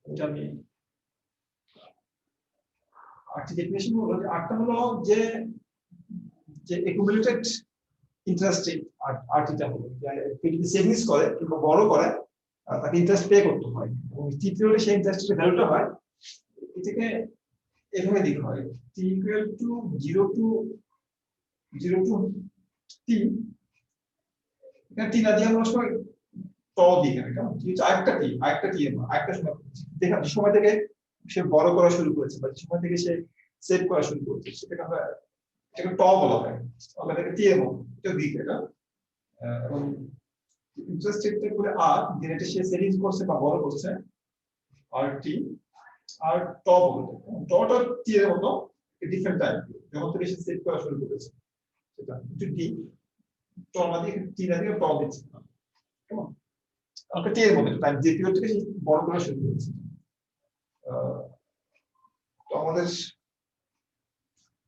এটা আমি rt ডেফিনিশন হলো যে rt টা হলো যে অ্যাকুমুলেটেড ইন্টারেস্ট রেট। rt টা হলো যে যদি সেভিংস করে কিংবা বড় করে তাকে ইন্টারেস্ট পে করতে হয়, এবং টি পিরিয়ডে সেই ইন্টারেস্টের ভ্যালুটা হয়, এটাকে এভাবে দিতে হয় t equal to 0 to t, এখানে t না দিয়ে আমরা সবাই ট দিই এখানে। কেমন, আরেকটা t আরেকটা সময় থেকে সে বড় করা শুরু করেছে বা যে সময় থেকে সে সেভ করা শুরু করেছে সেটাকে আমরা এটাকে ট বলা হয়, আমরা এটাকে t এর মতো এটা দিই এটা, এবং ইন্টারেস্ট রেটটা করে আর যে রেটে সে সেভিংস করছে বা বড় করছে আর টি আর ট বলতে টটা টি এর মতো ডিফারেন্ট টাইপ যখন থেকে সে সেভ করা শুরু করেছে সেটা একটু ডি ট না দিয়ে টি না দিয়ে ট দিচ্ছে কেমন আমাকে টি এর মতো টাইম যে পিরিয়ড থেকে বড় করা শুরু করেছে তো আমাদের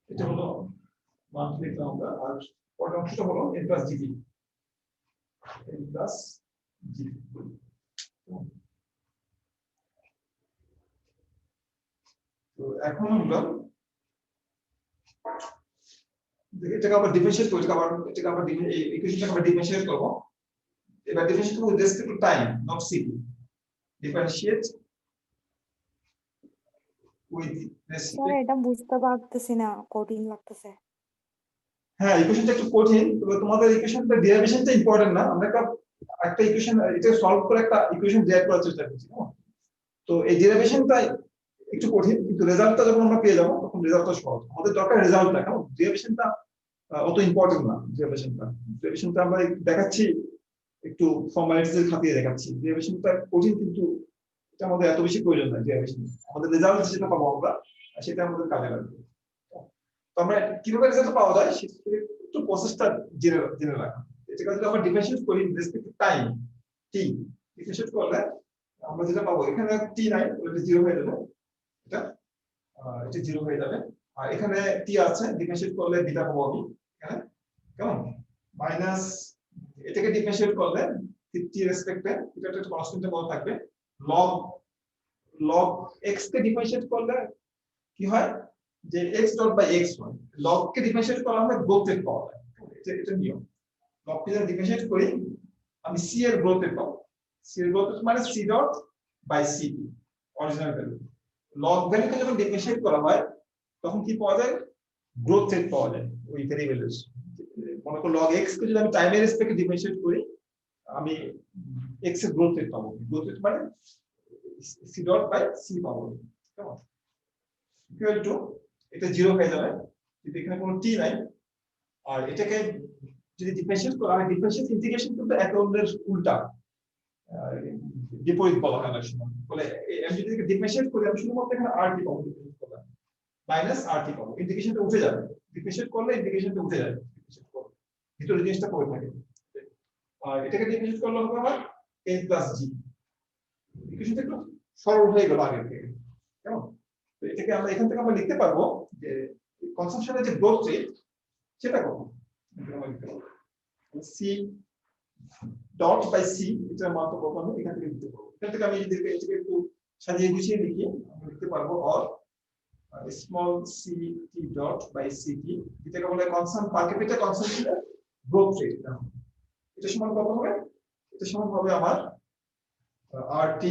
এটা হলো মান্থলি আমরা আর পরের অংশটা হলো n plus GP n plus GP তো এখন আমরা এটাকে আবার ডিফারেন্সিয়েট করব এটাকে আবার এই ইকুয়েশনটাকে আমরা ডিফারেন্সিয়েট করব এবার ডিফারেন্সিয়েট করব with respect to time not CP differentiate with sir respect এটা বুঝতে পারতেছি না, কঠিন লাগতেছে। হ্যাঁ ইকুয়েশনটা একটু কঠিন তবে তোমাদের ইকুয়েশনটা ডেরিভেশনটা ইম্পর্টেন্ট না আমরা একটা ইকুয়েশন এটা সলভ করে একটা ইকুয়েশন ডেরাইভ করার চেষ্টা করছি তো এই ডেরিভেশনটা একটু কঠিন কিন্তু রেজাল্টটা যখন আমরা পেয়ে যাবো তখন রেজাল্টটা সহজ আমাদের দরকার রেজাল্টটা কারণ ডেরিভেশনটা অত ইম্পর্টেন্ট না ডেরিভেশনটা আমরা দেখাচ্ছি একটু ফর্মালিটিজের খাতিরে দেখাচ্ছি ডেরিভেশনটা কঠিন কিন্তু এটা আমাদের এত বেশি প্রয়োজন না ডেরিভেশন আমাদের রেজাল্ট যেটা পাবো আমরা সেটা আমাদের কাজে লাগবে তো আমরা কিভাবে রেজাল্ট পাওয়া যায় সেটা একটু প্রসেসটা জেনে রাখা এটাকে যদি আমরা ডিফারেন্সিয়েট করি respect to time T differentiate করলে আমরা যেটা পাবো এখানে টি নাই ওটা জিরো হয়ে যাবে এটা জিরো হয়ে যাবে আর এখানে টি আছে ডিফারেন্সিয়েট করলে বিটা পাবো আমি এখানে কেমন মাইনাস এটাকে ডিফারেন্সিয়েট করলে টি রেসপেক্টে এটা একটা কনস্ট্যান্টে বলা থাকবে log log x কে ডিফারেন্সিয়েট করলে কি হয় যে x ডট বাই x হয় log কে ডিফারেন্সিয়েট করলে আমরা গ্রোথ রেট পাওয়া যায় এটা নিয়ম log কে যদি ডিফারেন্সিয়েট করি আমি c এর গ্রোথ রেট পাবো c এর গ্রোথ রেট মানে c dot by c original value log ভ্যালুকে যখন ডিফারেন্সিয়েট করা হয় তখন কি পাওয়া যায় গ্রোথ রেট পাওয়া যায় ওই ভ্যারিয়েবলের মনে করো log x কে যদি আমি টাইমের রেসপেক্টে ডিফারেন্সিয়েট করি আমি x এর গ্রোথ রেট পাবো গ্রোথ রেট মানে c ডট বাই c পাবো কেমন ইকুয়াল টু এটা 0 হয়ে যাবে যদি এখানে কোনো t নাই আর এটাকে যদি ডিফারেন্সিয়েট করা হয় ডিফারেন্সিয়েট ইন্টিগ্রেশন কিন্তু অ্যাকাউন্টের উল্টা বিপরীত বলা হয় না সময় বলে আমি যদি ডিফারেন্সিয়েট করি আমি শুধুমাত্র এখানে rt পাবো মাইনাস rt পাবো ইন্টিগ্রেশনটা উঠে যাবে ডিফারেন্সিয়েট করলে ইন্টিগ্রেশনটা উঠে যাবে ভিতরে জিনিসটা পড়ে থাকে আর এটাকে ডিফারেন্সিয়েট করলে হবে আমার n প্লাস g ইকুয়েশনটা একটু সরল হয়ে গেল আগের থেকে কেমন তো এটাকে আমরা এখান থেকে আমরা লিখতে পারবো যে কনসাম্পশনের যে গ্রোথ রেট সেটা কত আমরা লিখতে পারবো c ডট বাই c এটার মান কত আমি এখান থেকে লিখতে পারবো এখান থেকে আমি যদি এটাকে একটু সাজিয়ে গুছিয়ে লিখি আমরা লিখতে পারবো or small c t dot by c t এটাকে বলে কনসাম্প পার ক্যাপিটা কনসাম্পশনের গ্রোথ রেট এটা সমান কত হবে এটা সমান হবে আমার RT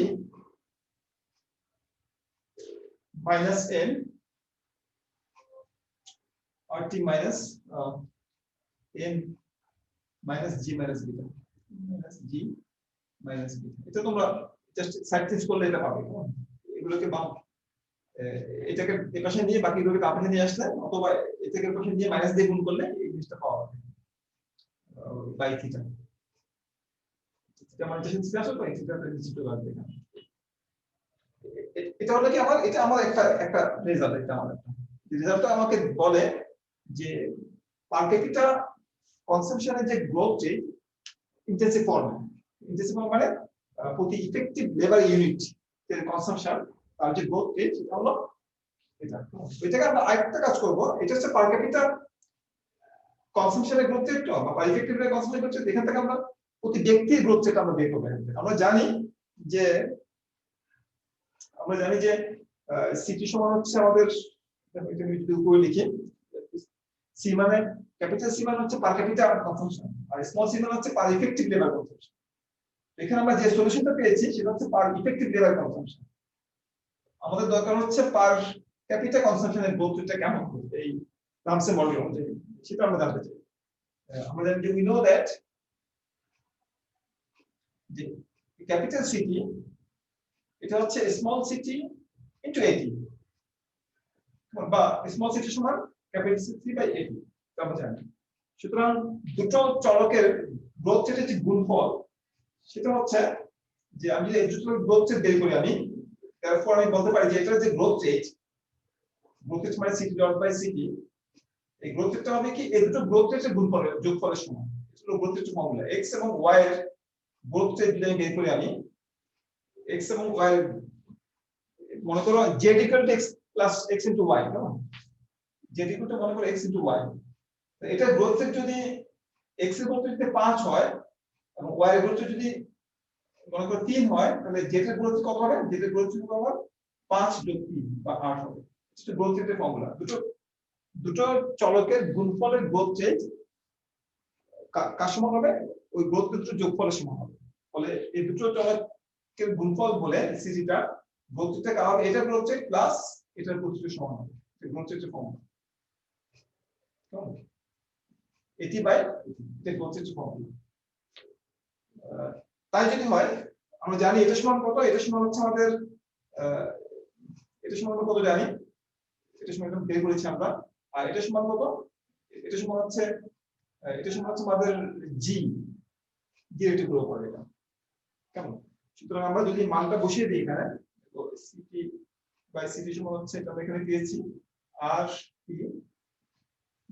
minus N RT minus N minus G minus beta minus G minus beta এটা তোমরা জাস্ট সাবস্টিটিউট করলে এটা পাবে এগুলোকে এটাকে এই পাশে নিয়ে বাকিগুলোকে তার পাশে নিয়ে আসলে অথবা এটাকে পাশে নিয়ে মাইনাস দিয়ে গুণ করলে এই জিনিসটা পাওয়া যাবে বাই থিটা এটা মানে যেটা থিটা আসলে বাই থিটা নিচে লাগবে না এটা হলো কি আমার এটা আমার একটা রেজাল্ট এটা আমার একটা রেজাল্টটা আমাকে বলে যে পার ক্যাপিটা কনসাম্পশনের যে গ্রোথ রেট ইন্টেন্সিভ ফর্ম মানে প্রতি ইফেক্টিভ লেবার ইউনিট এর কনসাম্পশন আর যে গ্রোথ রেট সেটা হলো এটা এটাকে আমরা আরেকটা কাজ করব এটা হচ্ছে পার ক্যাপিটা কনসাম্পশনের গ্রোথ রেট বা per effective labour consumption growth rate এখান থেকে আমরা প্রতি ব্যক্তির গ্রোথ রেট আমরা বের করব আমরা জানি যে সিটি সমান হচ্ছে আমাদের এটা আমি যদি উপরে লিখি সি মানে ক্যাপিটাল সি মানে হচ্ছে পার ক্যাপিটা কনসাম্পশন আর স্মল সি মানে হচ্ছে পার ইফেক্টিভ লেবার কনসাম্পশন এখানে আমরা যে সলিউশনটা পেয়েছি সেটা হচ্ছে পার ইফেক্টিভ লেবার কনসাম্পশন আমাদের দরকার হচ্ছে পার ক্যাপিটা কনসাম্পশনের গ্রোথ রেটটা কেমন এই রামসে মডেল অনুযায়ী সেটা আমরা জানতে চাই আমরা জানি যে উই নো দ্যাট যে ক্যাপিটাল সিটি এটা হচ্ছে স্মল সিটি ইনটু 80 বা স্মল সিটি সমান ক্যাপিটাল সিটি বাই 80 আমরা জানি সুতরাং দুটো চলকের গ্রোথ রেটের যে গুণফল সেটা হচ্ছে যে আমি যদি এই দুটো গ্রোথ রেট বের করি আমি, তারপর আমি বলতে পারি যে এটা যে গ্রোথ রেট মানে সিটি ডট বাই সিটি, এই গ্রোথ রেটটা হবে কি এই দুটো গ্রোথ রেটের গুণফলের যোগফলের সমান। এটা গ্রোথ রেটের ফর্মুলা। x এবং y এর গ্রোথ রেট যদি আমি বের করি আমি, x এবং y মনে করো z equal to x plus x into y, কেমন z equal to মনে করো x into y, এটা গ্রোথ রেট যদি x এর গ্রোথ রেট যদি 5 হয় এবং y এর গ্রোথ রেট যদি মনে করো 3 হয়, তাহলে z এর গ্রোথ কত হবে? z এর গ্রোথ কত হবে? 5 যোগ 3 বা 8 হবে। এটা গ্রোথ রেটের ফর্মুলা। দুটো চলকের গুণফলের গ্রোথ রেট কার সমান হবে? ওই গ্রোথ রেটের যোগফলের সমান হবে। ফলে এই দুটো চলকের গুণফল বলে সিজিটা গ্রোথ রেটটা কার হবে? এটা গ্রোথ রেট প্লাস এটার গ্রোথ রেটের সমান হবে। এই গ্রোথ রেটের ফর্মুলা এটি বাই এটা গ্রোথ রেটের ফর্মুলা। তাই যদি হয় আমরা জানি এটা সমান কত, এটা সমান হচ্ছে আমাদের এটা সমান কত জানি, এটা সমান একদম বের করেছি আমরা। আর এটা সমান কত? এটা সমান হচ্ছে আমাদের জি রেটে গ্রো করে এটা, কেমন? সুতরাং আমরা যদি মানটা বসিয়ে দিই এখানে, তো সিটি বাই সিটি সমান হচ্ছে এটা আমরা এখানে দিয়েছি R T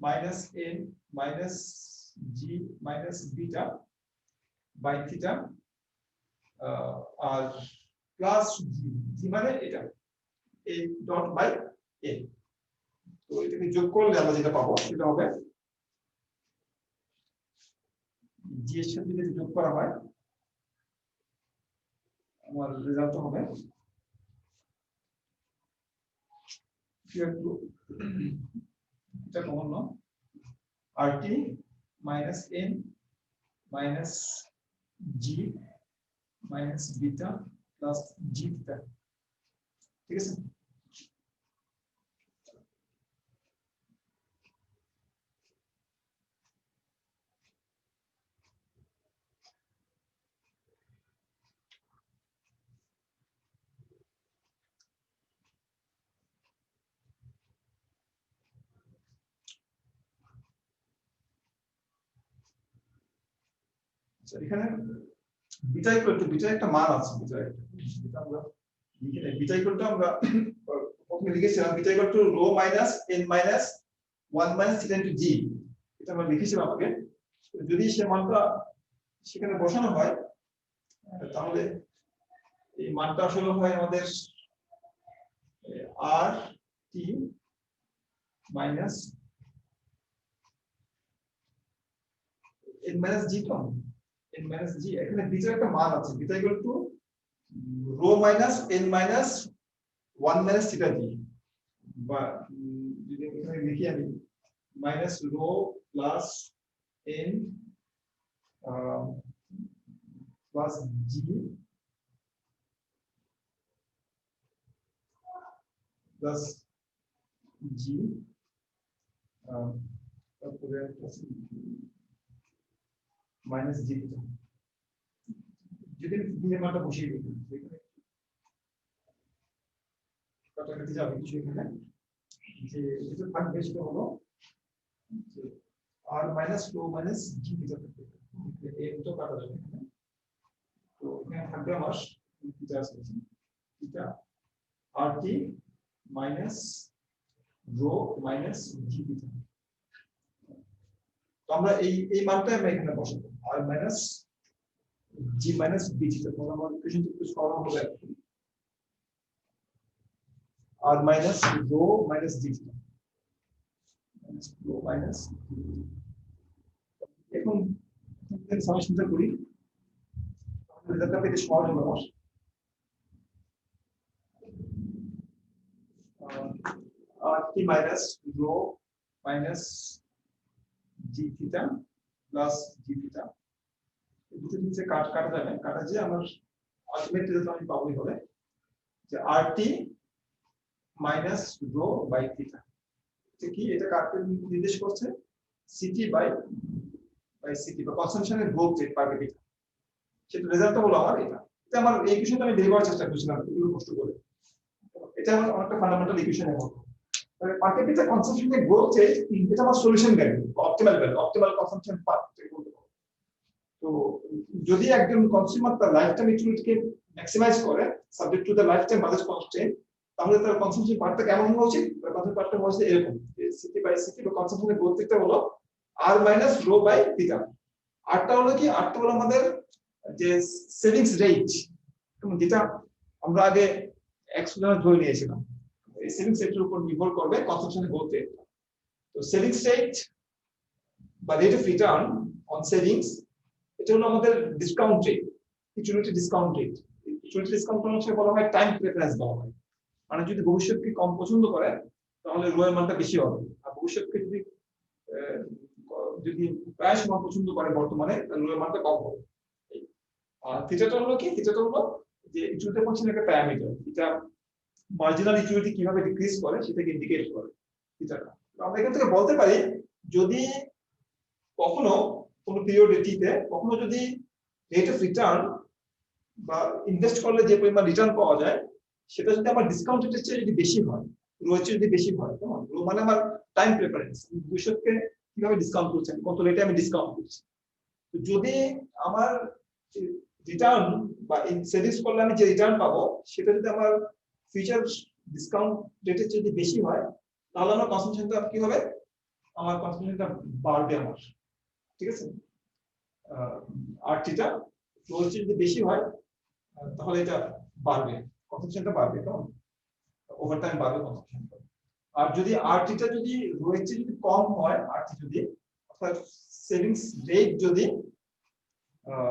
minus N minus G minus beta by theta R plus G মানে এটা এ ডট বাই এ। তো এটাকে যোগ করলে আমরা যেটা পাবো সেটা হবে জি এর সাথে যদি যোগ করা হয় আমার রেজাল্ট হবে এটা কমন না RT minus n minus g minus beta plus g theta, ঠিক আছে? এখানে বিটা ইকুয়াল টু বিটা একটা মান আছে, বিটা আমরা লিখে নেই। বিটা ইকুয়াল টু আমরা প্রথমে লিখেছিলাম beta equal to rho minus n minus 1 minus theta into G, এটা আমরা লিখেছিলাম আগে। যদি সে মানটা সেখানে বসানো হয় তাহলে এই মানটা আসলে হয় আমাদের R T minus n minus G, তো n মাইনাস জি এখানে বিটার একটা মান আছে, beta equal to rho minus n minus 1 minus theta G, বা যদি এখানে লিখি আমি minus rho plus n plus G plus G তারপরে মাইনাস জি থিটা। যদি দিয়ে মানটা বসিয়ে দিই এখানে কাটাকাটি যাবে কিছু এখানে, যে যেটা থাকবে সেটা হলো যে আর মাইনাস রো মাইনাস জি থিটা থাকবে, এই দুটো কাটা যাবে এখানে। তো এখানে থাকবে আমার থিটা আছে, থিটা আর টি মাইনাস রো মাইনাস জি থিটা। তো আমরা এই মানটা আমরা এখানে বসাবো আর minus G minus B theta. তাহলে আমার ইকুয়েশনটা একটু সরল হবে আর মাইনাস রো মাইনাস জি থিটা মাইনাস রো মাইনাস। এখন সামেশনটা করি, রেজাল্টটা পেতে সহজ হবে আমার। আর টি মাইনাস রো মাইনাস জি থিটা প্লাস জি থিটা, দুটো নিচে কাটা যাবে, কাটা যে আমার আলটিমেট রেজাল্ট আমি পাবোই হবে যে আর T minus rho by theta. এটা কি? এটা কাকে নির্দেশ করছে? সিটি বাই সিটি বা কনসাম্পশনের গ্রোথ রেট পার ক্যাপিটা। সেটা রেজাল্টটা হলো আমার এটা। এটা আমার এই ইকুয়েশনটা আমি বের করার চেষ্টা করছিলাম এগুলো কষ্ট করে। এটা আমার অনেকটা ফান্ডামেন্টাল ইকুয়েশন এর মতো। মানে পার ক্যাপিটা কনসাম্পশনের গ্রোথ রেট, এটা আমার solution value, optimal value, optimal consumption per বলতে পারো। তো তো যদি একজন কনজিউমার তার লাইফ টাইম ইউটিলিটিকে ম্যাক্সিমাইজ করে subject to the lifetime budget constraint, তাহলে তার কনসাম্পশন পার্টটা কেমন হওয়া উচিত? কনসাম্পশন পার্টটা হচ্ছে এরকম, সিটি বাই সিটি বা কনসাম্পশনের গ্রোথটা হলো আর মাইনাস রো বাই থিটা। আরটা হলো কি? আরটা হলো আমাদের যে সেভিংস রেট, যেটা আমরা আগে এক্সপ্লেনার ধরে নিয়েছিলাম। এই সেভিংস রেটের উপর নির্ভর করবে কনসাম্পশনের গ্রোথ রেট। তো সেভিংস রেট বা rate of return on savings, এটা হলো আমাদের discount rate, utility discount rate. Utility discount হচ্ছে বলা হয় টাইম প্রেফারেন্স বলা হয়। মানে যদি ভবিষ্যৎকে কম পছন্দ করে তাহলে রো এর মানটা বেশি হবে, আর ভবিষ্যৎকে যদি প্রায় সময় পছন্দ করে বর্তমানে, তাহলে রো এর মানটা কম হবে। আর থিটাটা হলো কি? থিটাটা হলো যে ইউটিলিটি ফাংশনের একটা প্যারামিটার, এটা মার্জিনাল ইউটিলিটি কিভাবে ডিক্রিজ করে সেটাকে ইন্ডিকেট করে থিটাটা। আমরা এখান থেকে বলতে পারি যদি কখনো কোনো পিরিয়ড টিতে কখনো যদি রেট অফ রিটার্ন বা ইনভেস্ট করলে যে পরিমাণ রিটার্ন পাওয়া যায় সেটা যদি আমার ডিসকাউন্ট রেটের চেয়ে যদি বেশি হয়, রো এর চেয়ে যদি বেশি হয়, কেমন? রো মানে আমার টাইম প্রেফারেন্স, ভবিষ্যৎকে কিভাবে ডিসকাউন্ট করছি, কত রেটে আমি ডিসকাউন্ট করছি। তো যদি আমার রিটার্ন বা সেভিংস করলে আমি যে রিটার্ন পাবো সেটা যদি আমার ফিউচার ডিসকাউন্ট রেটের চেয়ে যদি বেশি হয়, তাহলে আমার কনসাম্পশনটা কি হবে? আমার কনসাম্পশনটা বাড়বে আমার, ঠিক আছে? আর থিটা রো এর চেয়ে যদি বেশি হয় তাহলে এটা বাড়বে, কনসাম্পশনটা বাড়বে, কেমন? ওভার টাইম বাড়বে কনসাম্পশনটা। আর যদি আর থিটা যদি রো এর চেয়ে যদি কম হয়, আর যদি অর্থাৎ সেভিংস রেট যদি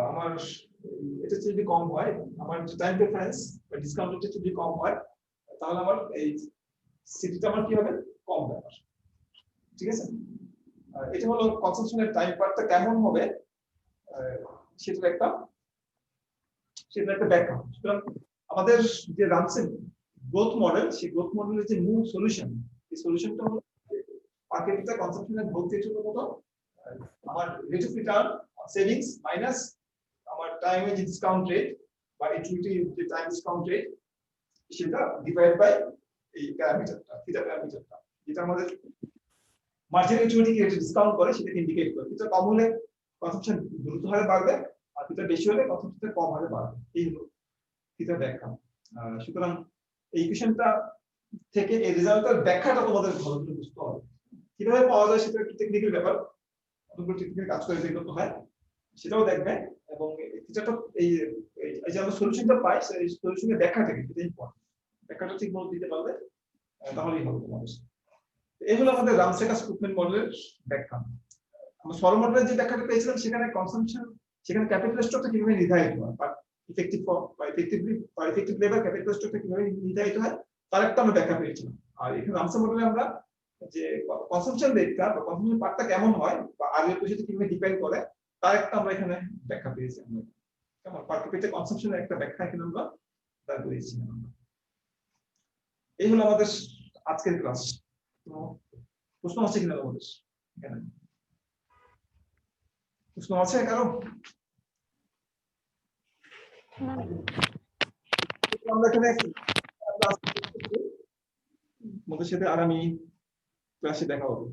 আমার এটা যদি কম হয়, আমার যে টাইম প্রেফারেন্স বা ডিসকাউন্ট রেট যদি কম হয়, তাহলে আমার এই সিটিটা আমার কি হবে? কম হবে, ঠিক আছে? এটা হলো কনসাম্পশনের টাইম পার্টটা কেমন হবে সেটার একটা ব্যাখ্যা। সুতরাং আমাদের যে রামসেন গ্রোথ মডেল, সেই গ্রোথ মডেলের যে মূল সলিউশন, এই সলিউশনটা হলো পার ক্যাপিটা কনসাম্পশনের গ্রোথ রেট হলো কত? আমার rate of return savings minus আমার টাইম এর ডিসকাউন্ট রেট বা ইউটিলিটি যে টাইম ডিসকাউন্ট রেট, সেটা ডিভাইড বাই এই প্যারামিটারটা, থিটা প্যারামিটারটা, যেটা আমাদের মার্জিনাল ইউটিলিটি রেট ডিসকাউন্ট করে সেটাকে ইন্ডিকেট করে। এটা কম হলে কনসাম্পশন দ্রুত হারে বাড়বে, আর এটা বেশি হলে কনসাম্পশন কম হারে বাড়বে। এই হলো থিটা ব্যাখ্যা। সুতরাং এই ইকুয়েশনটা থেকে এই রেজাল্টের ব্যাখ্যাটা তোমাদের ভালো করে বুঝতে হবে। কিভাবে পাওয়া যায় সেটা একটু টেকনিক্যাল ব্যাপার, অনেকগুলো টেকনিক্যাল কাজ করে বের করতে হয়, সেটাও দেখবে। এবং থিটাটা এই যে আমরা সলিউশনটা পাই, সেই সলিউশনের ব্যাখ্যাটা কি, সেটাই ইম্পর্টেন্ট। ব্যাখ্যাটা ঠিক মতো দিতে পারলে তাহলেই হবে তোমাদের। এই হলো আমাদের রামসেকাস-কুকম্যান মডেলের ব্যাখ্যা। আমরা সরল মডেলের যে ব্যাখ্যাটা পেয়েছিলাম সেখানে কনসাম্পশন, সেখানে ক্যাপিটাল স্ট্রাকচার কিভাবে নির্ধারিত হয়, বা ইফেক্টিভ লেবার ক্যাপিটাল স্ট্রাকচার কিভাবে নির্ধারিত হয় তার একটা আমরা ব্যাখ্যা পেয়েছিলাম। আর এখানে রামসে মডেলে আমরা যে কনসাম্পশন রেটটা বা কনসাম্পশন পার্টটা কেমন হয় বা আর এর সাথে কিভাবে ডিপেন্ড করে তার একটা আমরা এখানে ব্যাখ্যা পেয়েছি। আমরা কেমন পার ক্যাপিটা কনসাম্পশনের একটা ব্যাখ্যা এখানে আমরা দাঁড় করিয়েছি। এই হলো আমাদের আজকের ক্লাস। তো প্রশ্ন আছে কিনা আমাদের এখানে? প্রশ্ন আছে কারো? আমরা এখানে তোমাদের সাথে আগামী ক্লাসে দেখা হবে।